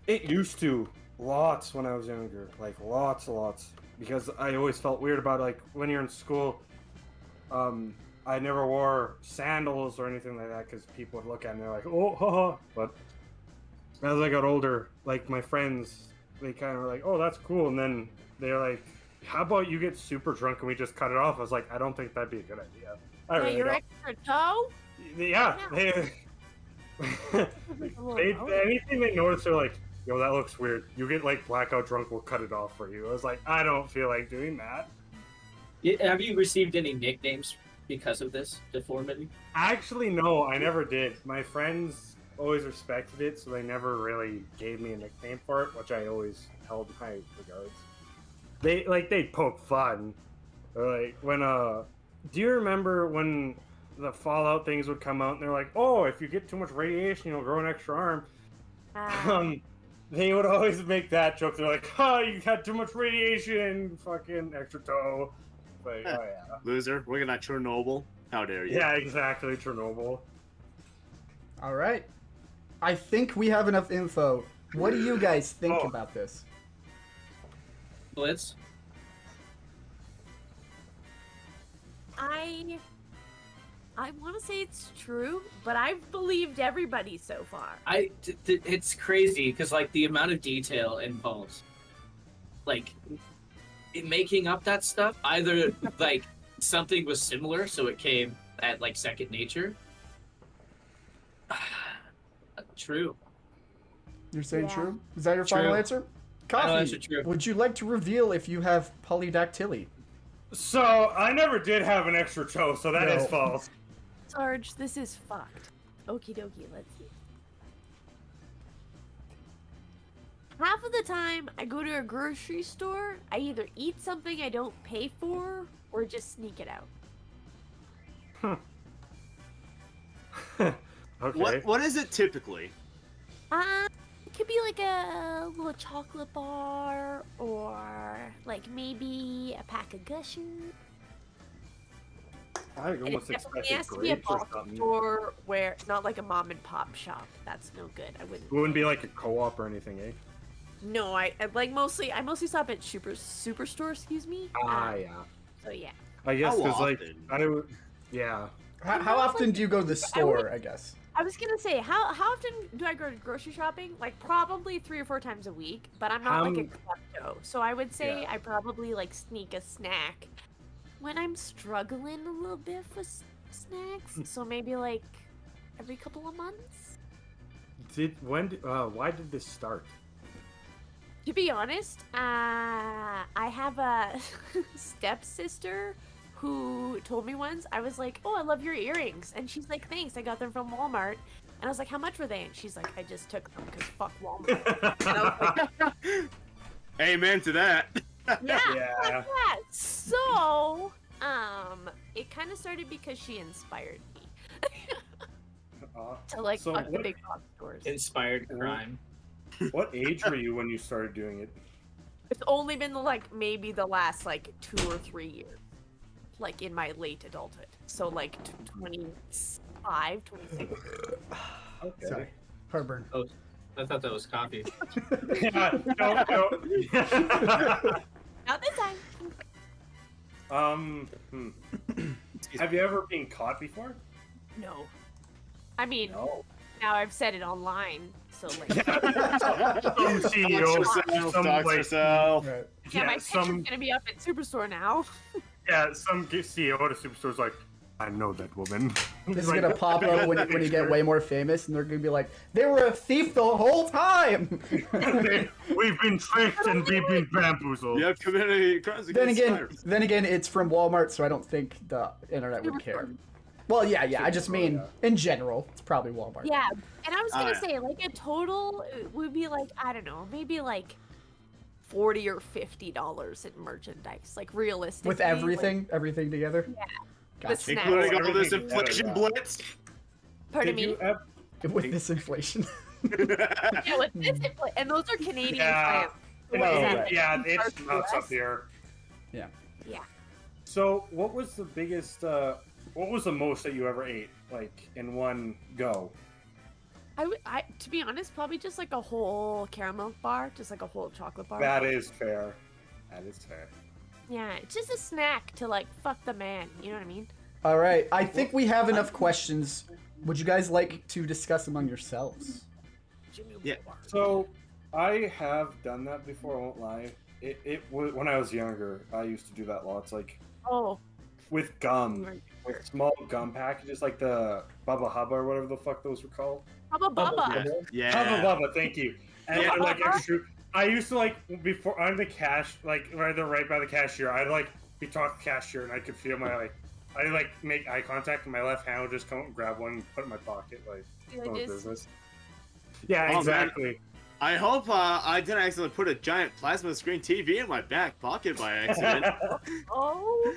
It used to lots when I was younger, like lots, because I always felt weird about when you're in school. I never wore sandals or anything like that because people would look at me like, oh, haha. But as I got older, my friends, they kind of were like, oh, that's cool, and then they're like, how about you get super drunk and we just cut it off? I was like, I don't think that'd be a good idea. I really your don't. extra toe? Yeah. A little toe? Anything they notice, they're like, yo, that looks weird. You get blackout drunk, we'll cut it off for you. I was like, I don't feel like doing that. Have you received any nicknames because of this deformity? Actually, no, I never did. My friends always respected it, so they never really gave me a nickname for it, which I always held in high regards. They'd poke fun. Or do you remember when the Fallout things would come out and they're like, oh, if you get too much radiation, you'll grow an extra arm. They would always make that joke. They're like, oh, you had too much radiation, fucking extra toe. Like, oh yeah. Loser, we're gonna Chernobyl. How dare you? Yeah, exactly, Chernobyl. All right. I think we have enough info. What do you guys think about this? Blitz? I want to say it's true, but I've believed everybody so far. It's crazy because the amount of detail involved, in making up that stuff. Either something was similar, so it came at second nature. True. You're saying Yeah. true? Is that your True. final answer? Final Coffee, answer, true. would you like to reveal if you have polydactyly? So, I never did have an extra toe, so that is No. false. Sarge, this is fucked. Okie dokie, let's see. Half of the time I go to a grocery store, I either eat something I don't pay for or just sneak it out. Okay. What is it typically? It could be like a little chocolate bar or like maybe a pack of Gushers. I almost It definitely expected has to be a grapes or box something. store where not like a mom and pop shop. That's no good. I wouldn't. It wouldn't be like a co-op or anything, eh? No, I mostly stop at superstore. Excuse me. Yeah. So yeah. I guess How because like often? yeah. How often do you go to the store? I guess. I was gonna say, how often do I go grocery shopping? Like probably 3 or 4 times a week, but I'm not like a klepto. So I would say Yeah. I probably like sneak a snack when I'm struggling a little bit for snacks. So maybe like every couple of months. Why did this start? To be honest, I have a stepsister who told me once, I was like, oh, I love your earrings. And she's like, thanks, I got them from Walmart. And I was like, how much were they? And she's like, I just took them because fuck Walmart. And I was like, Amen to that. yeah, Yeah. like that. So, it kind of started because she inspired me to like So fuck the what- big box stores. Inspired crime. What age were you when you started doing it? It's only been like maybe the last like 2 or 3 years, like in my late adulthood. So like 25, 26. Okay. Sorry, heartburn. I thought that was coffee. Yeah, no. Not this time. Have you ever been caught before? No. I mean, No. now I've said it online, so like, Some CEO, some Dox like, yourself. Right. yeah, my yeah, picture's some gonna be up at Superstore now. some CEO at a superstore's like, I know that woman. This is Like, gonna pop up when you get way more famous, and they're gonna be like, "They were a thief the whole time." We've been tricked and we've been bamboozled. You have committed crimes then against again, society. it's from Walmart, so I don't think the internet would care. Well, yeah. I just mean in general, it's probably Walmart. Yeah, and I was gonna yeah. say like a total would be like I don't know, maybe like $40 or $50 in merchandise, like realistically. With everything together. Yeah. Gotcha. Snacks. Including all this Everything together, inflation yeah. blitz. Pardon Did me. you ever? With this inflation. Yeah, with this and those are Canadian Yeah. plants. So what is Oh, that, right. like, Yeah, 2 it's parts nuts US? up here. Yeah. Yeah. So, what was the biggest? What was the most that you ever ate, like in one go? I to be honest, probably just like a whole caramel bar, just like a whole chocolate bar. That is fair. That is fair. Yeah, it's just a snack to like fuck the man. You know what I mean? All right. I think we have enough questions. Would you guys like to discuss among yourselves? Yeah. So, I have done that before. I won't lie. It was when I was younger. I used to do that lots, like Oh, with gum, with small gum packages, like the Bubba Hubba or whatever the fuck those were called. Bubba Bubba. Yeah. Hubba Bubba, thank you. And Yeah. they're like extra. I used to like before I'm the cash, like right by the cashier. I'd like be talking to the cashier, and I could feel my like. I like make eye contact, and my left hand would just come and grab one, and put it in my pocket, like Like no this. business. Yeah, Oh, man. exactly. I hope I didn't accidentally put a giant plasma screen TV in my back pocket by accident. Oh.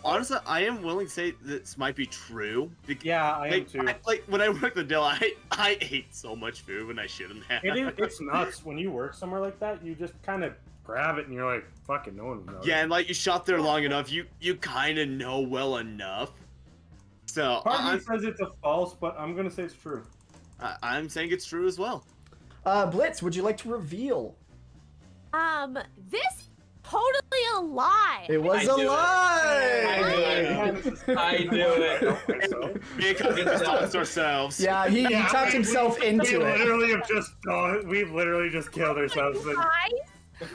Honestly, I am willing to say this might be true. Yeah, I am Like, too. like when I worked the deal, I ate so much food when I shouldn't have. It's nuts when you work somewhere like that. You just kind of grab it, and you're like, "Fucking no one knows." Yeah, and like you shop there long enough, you kind of know well enough. So Part of me says it's a false, but I'm gonna say it's true. I'm saying it's true as well. Blitz, would you like to reveal? This totally a lie. It was a knew it. lie. I knew it. So, Because we just talked ourselves. Yeah, he talked himself into we it. literally have just we've literally just killed ourselves. And Lies?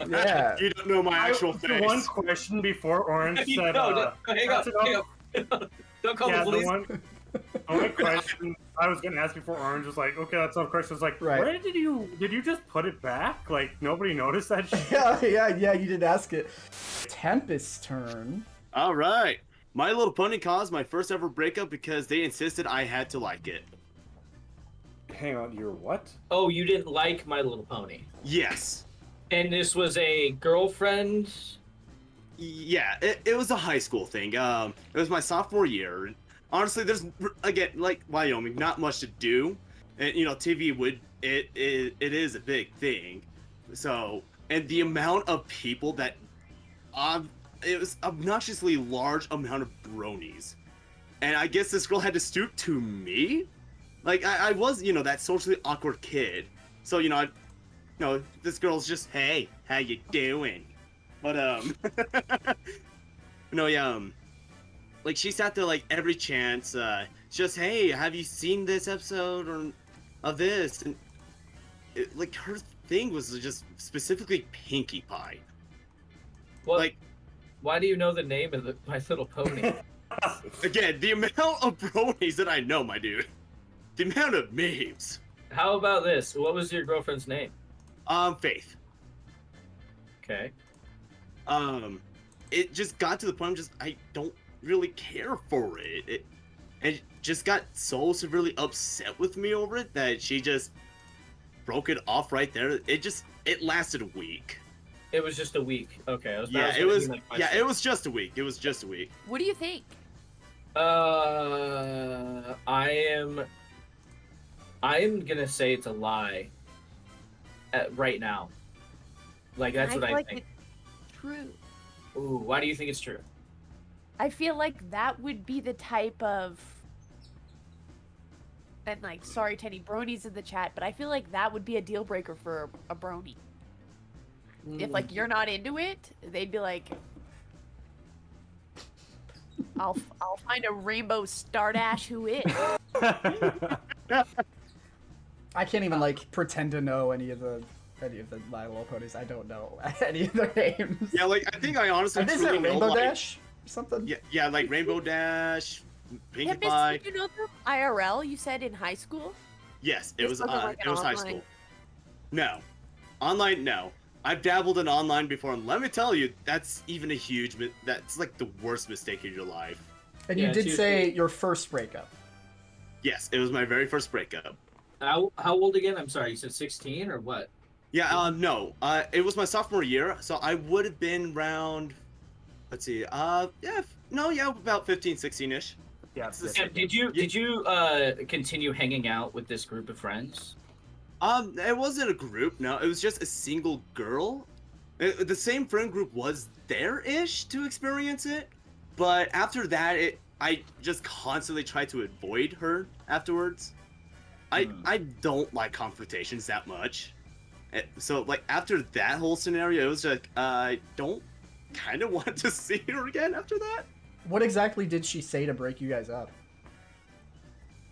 Yeah. You don't know my actual the face. one question before Orange said, No, hang up. that's enough. Hang up. Don't call Yeah, the police. the only question I was gonna ask before Orange was like, okay, that's all question. Was like, Right. where did you just put it back? Like nobody noticed that shit. Yeah, you did ask it. Tempest's turn. All right. My Little Pony caused my first ever breakup because they insisted I had to like it. Hang on, you're what? Oh, you didn't like My Little Pony. Yes. And this was a girlfriend? Yeah, it was a high school thing. It was my sophomore year. Honestly, there's, again, like Wyoming, not much to do. And, you know, TV it is a big thing. So, and the amount of people that, it was obnoxiously large amount of bronies. And I guess this girl had to stoop to me? Like, I was, you know, that socially awkward kid. So, you know, this girl's just, hey, how you doing? But, no, yeah, like, she sat there, like, every chance, just, hey, have you seen this episode of this? And, like, her thing was just specifically Pinkie Pie. What? Like, why do you know the name of My Little Pony? again, the amount of bronies that I know, my dude. The amount of memes. How about this? What was your girlfriend's name? Faith. Okay. It just got to the point I don't really care for it. And just got so severely upset with me over it that she just broke it off right there. It lasted a week. It was just a week. Okay. It was just a week. It was just a week. What do you think? I am gonna say it's a lie. Right now. Like, that's what feel I like think. it's true. Ooh, why do you think it's true? I feel like that would be the type of, and like, sorry to any bronies in the chat, but I feel like that would be a deal breaker for a brony. If like you're not into it, they'd be like, I'll find a rainbow stardash who is. I can't even like pretend to know any of the My Little Ponies. I don't know any of their names. Yeah, like, I think I honestly Is truly it know, Rainbow like, Dash or something? Yeah, like Rainbow Dash, Pinkie Tempest, Pie. did you know them IRL? You said in high school. Yes, it This was wasn't like it an was high online- school. No. Online, no. I've dabbled in online before, and let me tell you, that's even a huge that's like the worst mistake of your life. And Yeah, you did it's say usually- your first breakup. Yes, it was my very first breakup. How old again? I'm sorry, you said 16 or what? Yeah, no. It was my sophomore year, so I would have been around, let's see, about 15, 16-ish. Yeah. Yeah, did you continue hanging out with this group of friends? It wasn't a group, no. It was just a single girl. The same friend group was there-ish to experience it, but after that, I just constantly tried to avoid her afterwards. I don't like confrontations that much. So, like, after that whole scenario, it was like, I don't kind of want to see her again after that. What exactly did she say to break you guys up?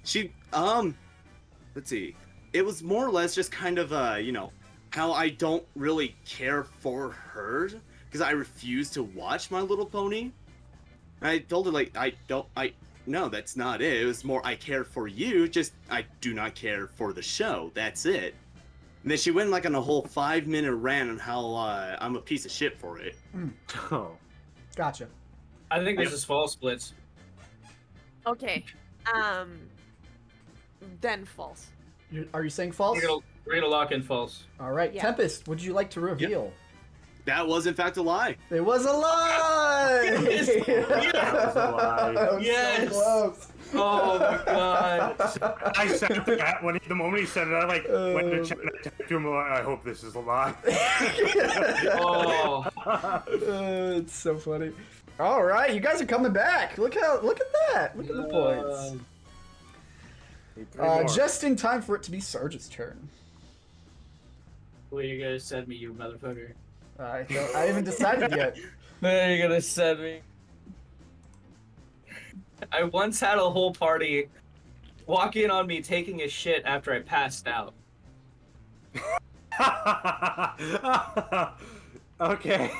She, let's see. It was more or less just kind of, you know, how I don't really care for her because I refuse to watch My Little Pony. I told her, like, no, that's not it. It was more, I care for you, just I do not care for the show. That's it. And then she went like on a whole 5-minute rant on how I'm a piece of shit for it. Oh. Gotcha. I think this is false splits. Okay. Then false. Are you saying false? We're gonna lock in false. All right. Yeah. Tempest, would you like to reveal? That was in fact a lie. It was a lie! Yes! That was a lie. That was Yes! so close. Oh my god. I said that the moment he said it, I like went to check and I typed to him. I hope this is a lie. Oh. It's so funny. All right, you guys are coming back. Look at that. Look at the points. Just in time for it to be Sarge's turn. Well, you're gonna send me, you motherfucker. I haven't decided yet. Then you're gonna send me. I once had a whole party walk in on me taking a shit after I passed out. Okay.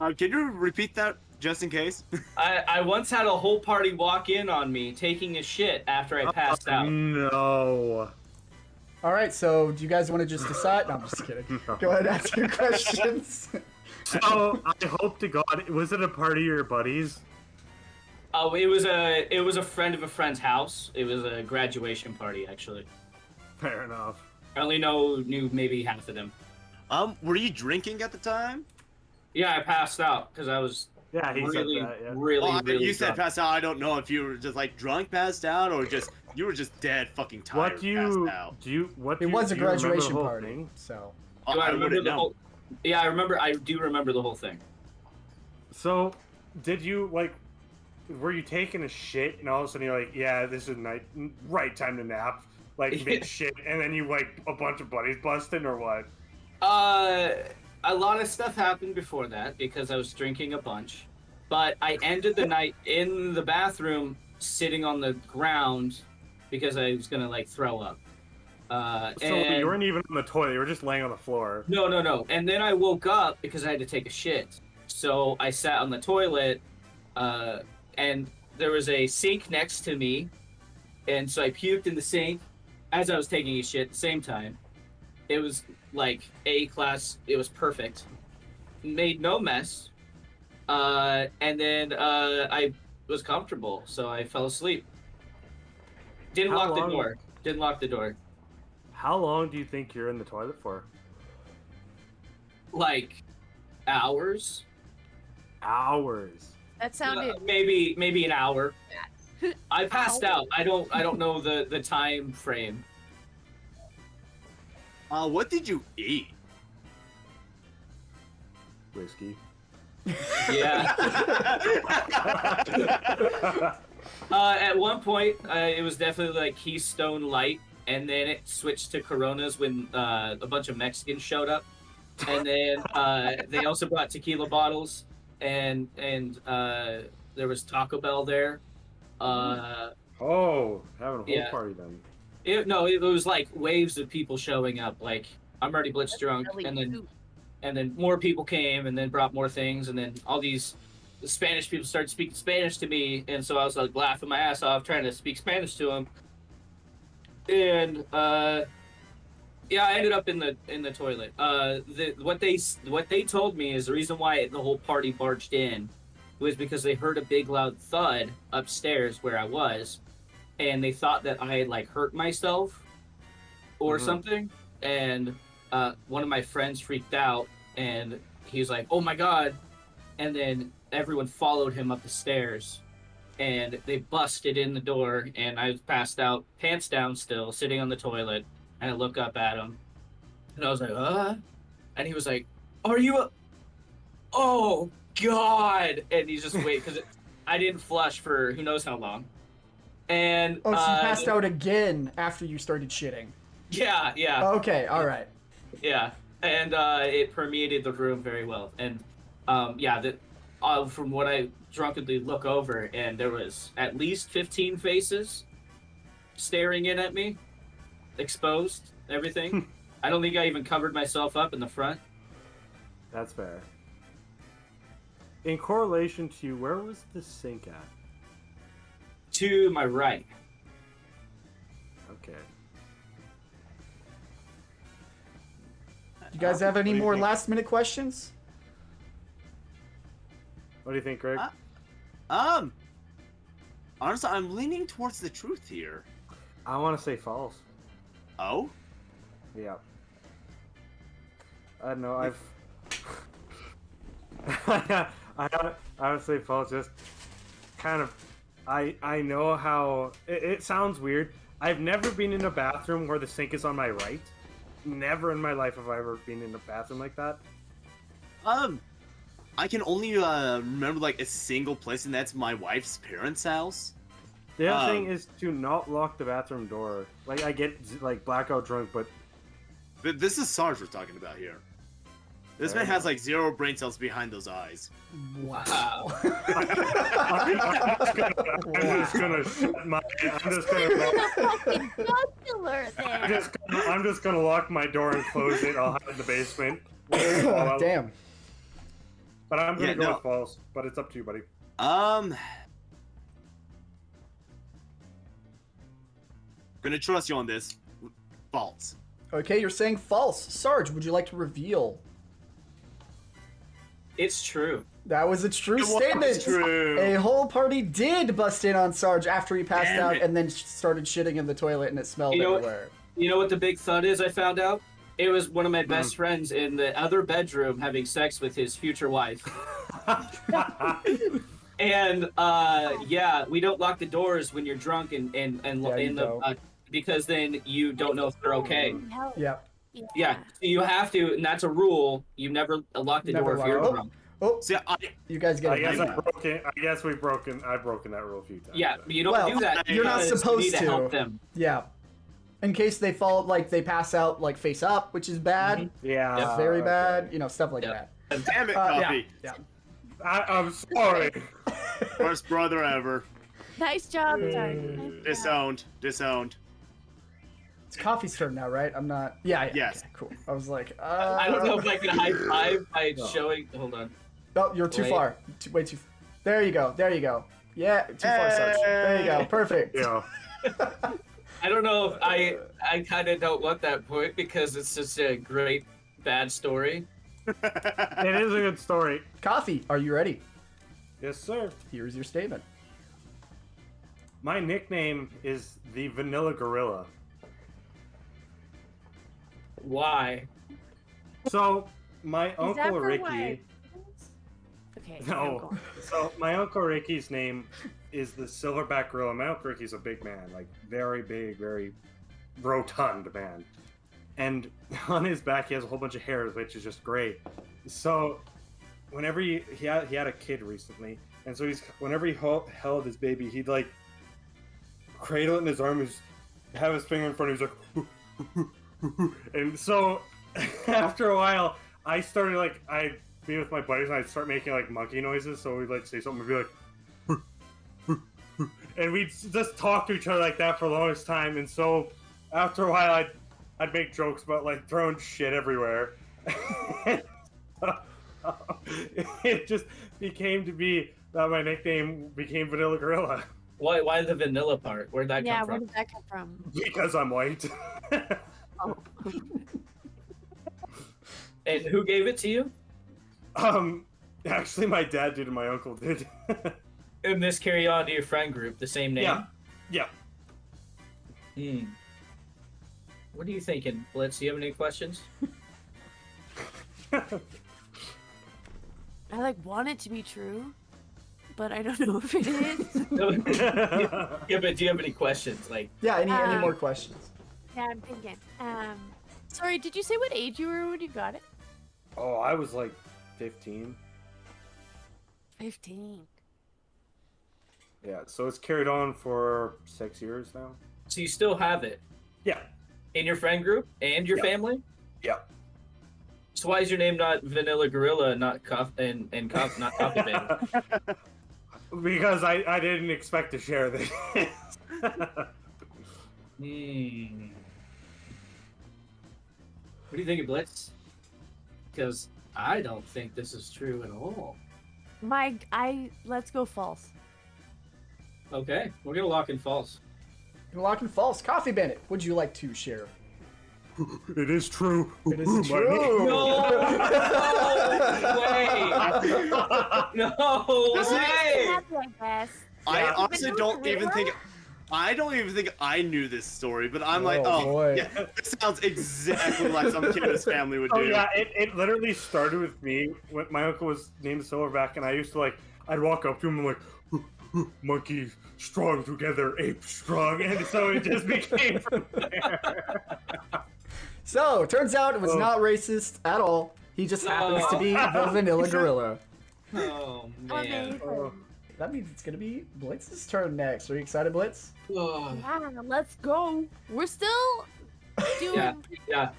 Can you repeat that just in case? I once had a whole party walk in on me taking a shit after I passed out. No. All right, so do you guys want to just decide? No, I'm just kidding. No. Go ahead and ask your questions. So I hope to God, was it a party of your buddies? Oh, it was a friend of a friend's house. It was a graduation party, actually. Fair enough. I only knew maybe half of them. Were you drinking at the time? Yeah, I passed out because I was Yeah, he really, said that. Yeah. really You said drunk. passed out. I don't know if you were just like drunk, passed out, or just you were just dead, fucking tired, What do you passed out. do? You what? It do was a you remember the graduation whole party, thing? so Do I remember wouldn't the know. whole? Yeah, I do remember the whole thing. So, did you like? Were you taking a shit and all of a sudden you're like, yeah, this is right time to nap, like mid shit, and then you like a bunch of buddies busting or what? A lot of stuff happened before that because I was drinking a bunch, but I ended the night in the bathroom sitting on the ground because I was gonna like throw up. So and you weren't even on the toilet; you were just laying on the floor. no. And then I woke up because I had to take a shit. So I sat on the toilet, and there was a sink next to me, and so I puked in the sink as I was taking a shit at the same time. It was like A class. It was perfect. Made no mess. And then I was comfortable, so I fell asleep. Didn't How lock the long- door. Didn't lock the door. How long do you think you're in the toilet for? Like hours. Hours. That sounded. Maybe an hour. I passed out. I don't know the time frame. What did you eat? Whiskey. Yeah. At one point, it was definitely like Keystone Light, and then it switched to Coronas when a bunch of Mexicans showed up, and then they also brought tequila bottles, and there was Taco Bell there. Oh, having a whole Yeah. party then. It was like waves of people showing up. Like I'm already blitz drunk, Really and then more people came, and then brought more things, and then all these Spanish people started speaking Spanish to me, and so I was like laughing my ass off trying to speak Spanish to them. And yeah, I ended up in the toilet. What they told me is the reason why the whole party barged in was because they heard a big loud thud upstairs where I was, and they thought that I had like hurt myself or something. And one of my friends freaked out, and he was like, "Oh my god!" And then everyone followed him up the stairs, and they busted in the door, and I was passed out, pants down still, sitting on the toilet, and I look up at him, and I was like, and he was like, "Are you oh god!" And he's just wait, because I didn't flush for who knows how long. And oh, so you passed out again after you started shitting. Yeah. Okay, all right. Yeah, and it permeated the room very well. And from what I drunkenly look over, and there was at least 15 faces staring in at me, exposed, everything. I don't think I even covered myself up in the front. That's fair. In correlation to you, where was the sink at? To my right. Okay. You guys have any What do you more think? last minute questions? What do you think, Greg? Honestly, I'm leaning towards the truth here. I want to say false. Oh? Yeah. I don't know. I've. I would say false. Just kind of. I know how it sounds weird. I've never been in a bathroom where the sink is on my right. Never in my life have I ever been in a bathroom like that. I can only remember like a single place, and that's my wife's parents' house. The other thing is to not lock the bathroom door. Like I get like blackout drunk, but This is Sarge we're talking about here. This man has like 0 brain cells behind those eyes. Wow. I'm just gonna fucking jugular there. I'm just gonna lock my door and close it. I'll hide in the basement. But Damn. I'm gonna Yeah, go no. with false. But it's up to you, buddy. Gonna trust you on this. False. Okay, you're saying false. Sarge, would you like to reveal? It's true. That was a true It was statement. true. A whole party did bust in on Sarge after he passed Damn out it. and then started shitting in the toilet and it smelled You know what? everywhere. You know what the big thud is? I found out it was one of my best friends in the other bedroom having sex with his future wife. And yeah, we don't lock the doors when you're drunk and Yeah, in you the don't. because then you don't know if they're okay. Help. Yep. Yeah, so you have to, and that's a rule. You never lock the Never door if you're lock- drunk. Oh, See, you guys get I it. guess now. I've broken that rule a few times. Yeah, but you don't Well, do that. you're not because you supposed need to. help them. Yeah. In case they fall, like they pass out, like face up, which is bad. Yeah. Yep. Very okay. bad. You know, stuff like Yep. that. damn it, Yeah. Coffee. Yeah. I'm sorry. First brother ever. Nice job, Sarge. Disowned. Disowned. It's Coffee's turn now, right? I'm not. Yeah. Yes. Okay, cool. I was like, I don't know if I can high five by No. showing. Hold on. Oh, you're too Wait. far. Way too. There you go. There you go. Yeah, too far, Sarge. There you go. Perfect. Yeah. I don't know if I kind of don't want that point because it's just a great bad story. It is a good story. Coffee, are you ready? Yes, sir. Here's your statement. My nickname is the Vanilla Gorilla. Why? So, my Is that uncle for Ricky. what? Okay. No. So my uncle Ricky's name is the Silverback Gorilla. My uncle Ricky's a big man, like very big, very rotund man. And on his back he has a whole bunch of hairs, which is just great. So whenever he had a kid recently, and so whenever he held his baby, he'd like cradle it in his arm, he'd have his finger in front of him, he's like and so after a while I started I'd be with my buddies and I'd start making like monkey noises, so we'd like say something and be like and we'd just talk to each other like that for the longest time. And so after a while I'd make jokes about like throwing shit everywhere. It just became to be that my nickname became Vanilla Gorilla Why the vanilla part? Where'd that Yeah, come where from? did that come from? because I'm white. Oh. And who gave it to you? Actually my dad did and my uncle did. And this carry on to your friend group, the same name? Yeah. Hmm. What are you thinking, Blitz? Do you have any questions? I want it to be true, but I don't know if it is. Yeah, but do you have any questions? Like, Yeah, any Um, more questions? Yeah, I'm thinking. Sorry, did you say what age you were when you got it? Oh, I was like 15. 15. Yeah, so it's carried on for 6 years now. so you still have it Yeah. in your friend group and your Yeah. family? Yeah. So why is your name not Vanilla Gorilla, not not Coffee Bean? Because I didn't expect to share this. Hmm. What do you think of Blitz? Because I don't think this is true at all. Let's go false. Okay, we're gonna lock in false. Lock and false. Coffee Bandit, would you like to share? It is true. It is My true. name- No Does it- way! Happy, I guess. I Yeah. honestly Vanilla don't even Gorilla? think. I don't even think I knew this story, but I'm like, Oh, oh, boy. yeah, this sounds exactly like some kid in his family would do. Oh yeah, it literally started with me when my uncle was named Silverback, and I used to I'd walk up to him and monkeys strong together, apes strong, and so it just became from there. So, turns out it was Oh. not racist at all. He just happens to be the Vanilla Gorilla. Oh man. Amazing. Oh. That means it's gonna be Blitz's turn next. Are you excited, Blitz? Oh. Yeah, let's go. We're still doing. Yeah,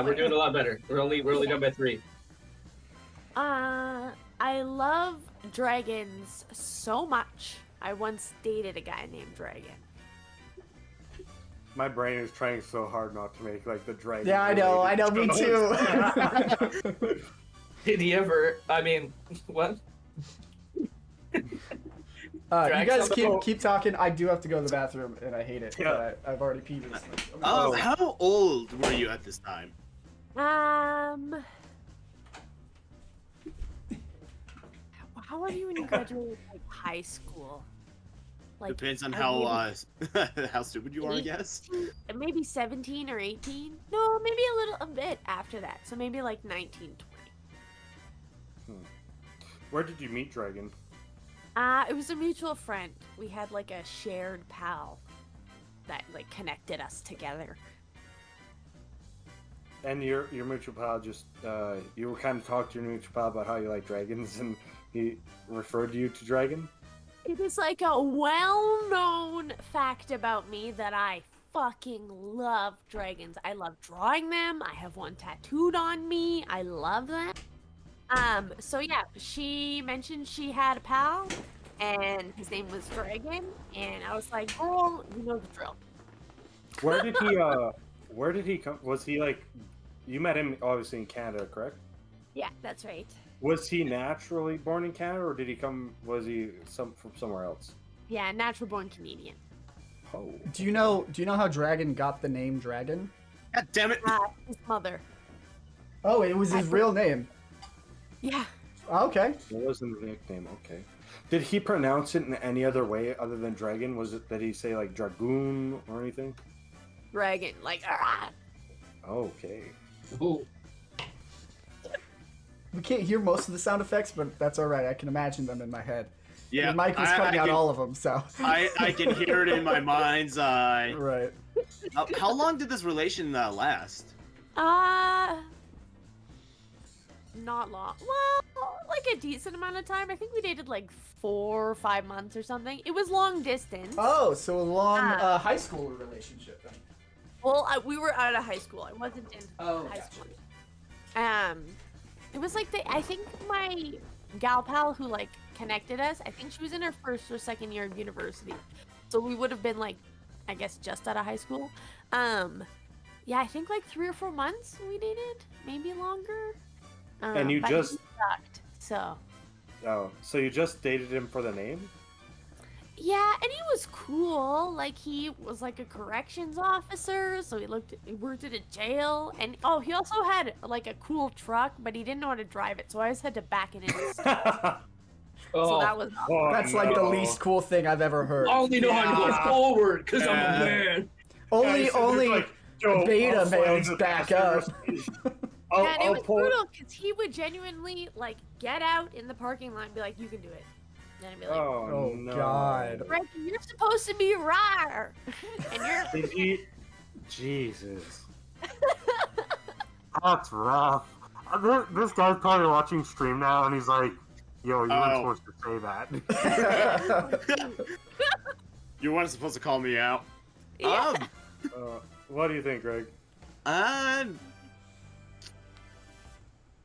we're doing a lot better. We're only done by 3. I love dragons so much. I once dated a guy named Dragon. My brain is trying so hard not to make the dragon. Yeah, I know, me related too. Did he ever? I mean, what? You Drag guys something? keep talking. I do have to go to the bathroom, and I hate it. Yeah. But I've already peed this thing. Oh, how old were you at this time? How old are you when you graduated like high school? Like Depends on I how maybe how stupid you are, I guess. maybe 17 or 18. No, maybe a bit after that. So maybe like 19, 20. Where did you meet Dragon? It was a mutual friend. We had like a shared pal that like connected us together. And your mutual pal just you were kind of talking to your mutual pal about how you like dragons, and he referred you to Dragon. It is like a well-known fact about me that I fucking love dragons. I love drawing them. I have one tattooed on me. I love them. So yeah, she mentioned she had a pal, and his name was Dragon, and I was like, girl, you know the drill. Where did he come? Was he like, you met him obviously in Canada, correct? Yeah, that's right. Was he naturally born in Canada, or did he come? Was he from somewhere else? Yeah, natural born Canadian. Oh, Do you know how Dragon got the name Dragon? God damn it! His mother. Oh, it was his real name. Yeah. Okay. it wasn't a nickname. Okay. Did he pronounce it in any other way other than Dragon? Was it that he say like Dragoon or anything? Dragon, like, ah. Okay. Ooh. We can't hear most of the sound effects, but that's all right. I can imagine them in my head. Yeah, Your mic was cutting out all of them, so. I can hear it in my mind's eye. Right. How long did this relation last? Not long. Well, like a decent amount of time. I think we dated like 4 or 5 months or something. It was long distance. Oh, so a long high school relationship then. Well, we were out of high school. I wasn't in Oh, high gotcha. school. It was like I think my gal pal who like connected us, I think she was in her first or second year of university. So we would have been like, I guess just out of high school. Yeah, I think like 3 or 4 months we dated, maybe longer. And you but just- he sucked, so. Oh, so you just dated him for the name? Yeah, and he was cool. Like he was like a corrections officer, so he worked at a jail, and oh, he also had like a cool truck, but he didn't know how to drive it, so I always had to back it in. So Oh, that was That's like the least cool thing I've ever heard. I only know how to Yeah. go forward because I'm Yeah. a man. Only beta males back up. yeah, and it was brutal because he would genuinely like get out in the parking lot and be like, "You can do it," and I'd be like, Oh, Oh, no. God. "Right, you're supposed to be rar," and you're. Did he? Jesus. That's rough. This guy's probably watching stream now, and he's like, "Yo, you weren't supposed to say that." You weren't supposed to call me out. Yeah. What do you think, Greg?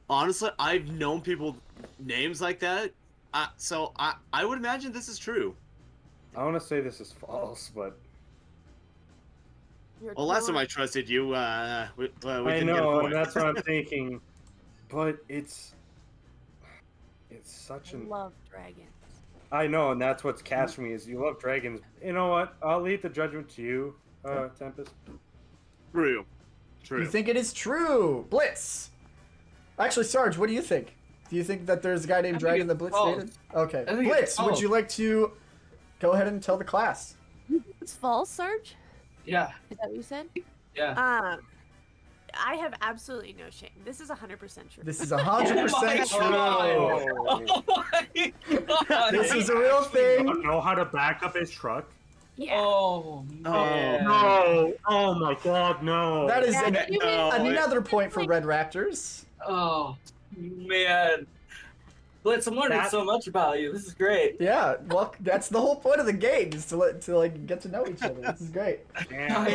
Honestly, I've known people names like that, so I would imagine this is true. I want to say this is false, but You're Well, last time totally- I trusted you, we I didn't get a know, point. and that's what I'm thinking. But it's such I an. love dragons. I know, and that's what's catching me is you love dragons. You know what? I'll leave the judgment to you, Tempest. True. True. You think it is true? Blitz. Actually, Sarge, what do you think? Do you think that there's a guy named I think Dragon it's that Blitz false. dated? Okay. I think it's Blitz, would false. you like to go ahead and tell the class? It's false, Sarge. Yeah, Is that what you said? yeah. I have absolutely no shame. This is 100% true. This is 100% true. Oh my god! This is a real thing. Know how to back up his truck? Yeah. Oh man! No! Oh my God, no! That is Yeah, another point for Red Raptors. Oh man! Blitz, I'm learning so much about you. This is great. Yeah, well, that's the whole point of the game is to like get to know each other. This is great. Damn.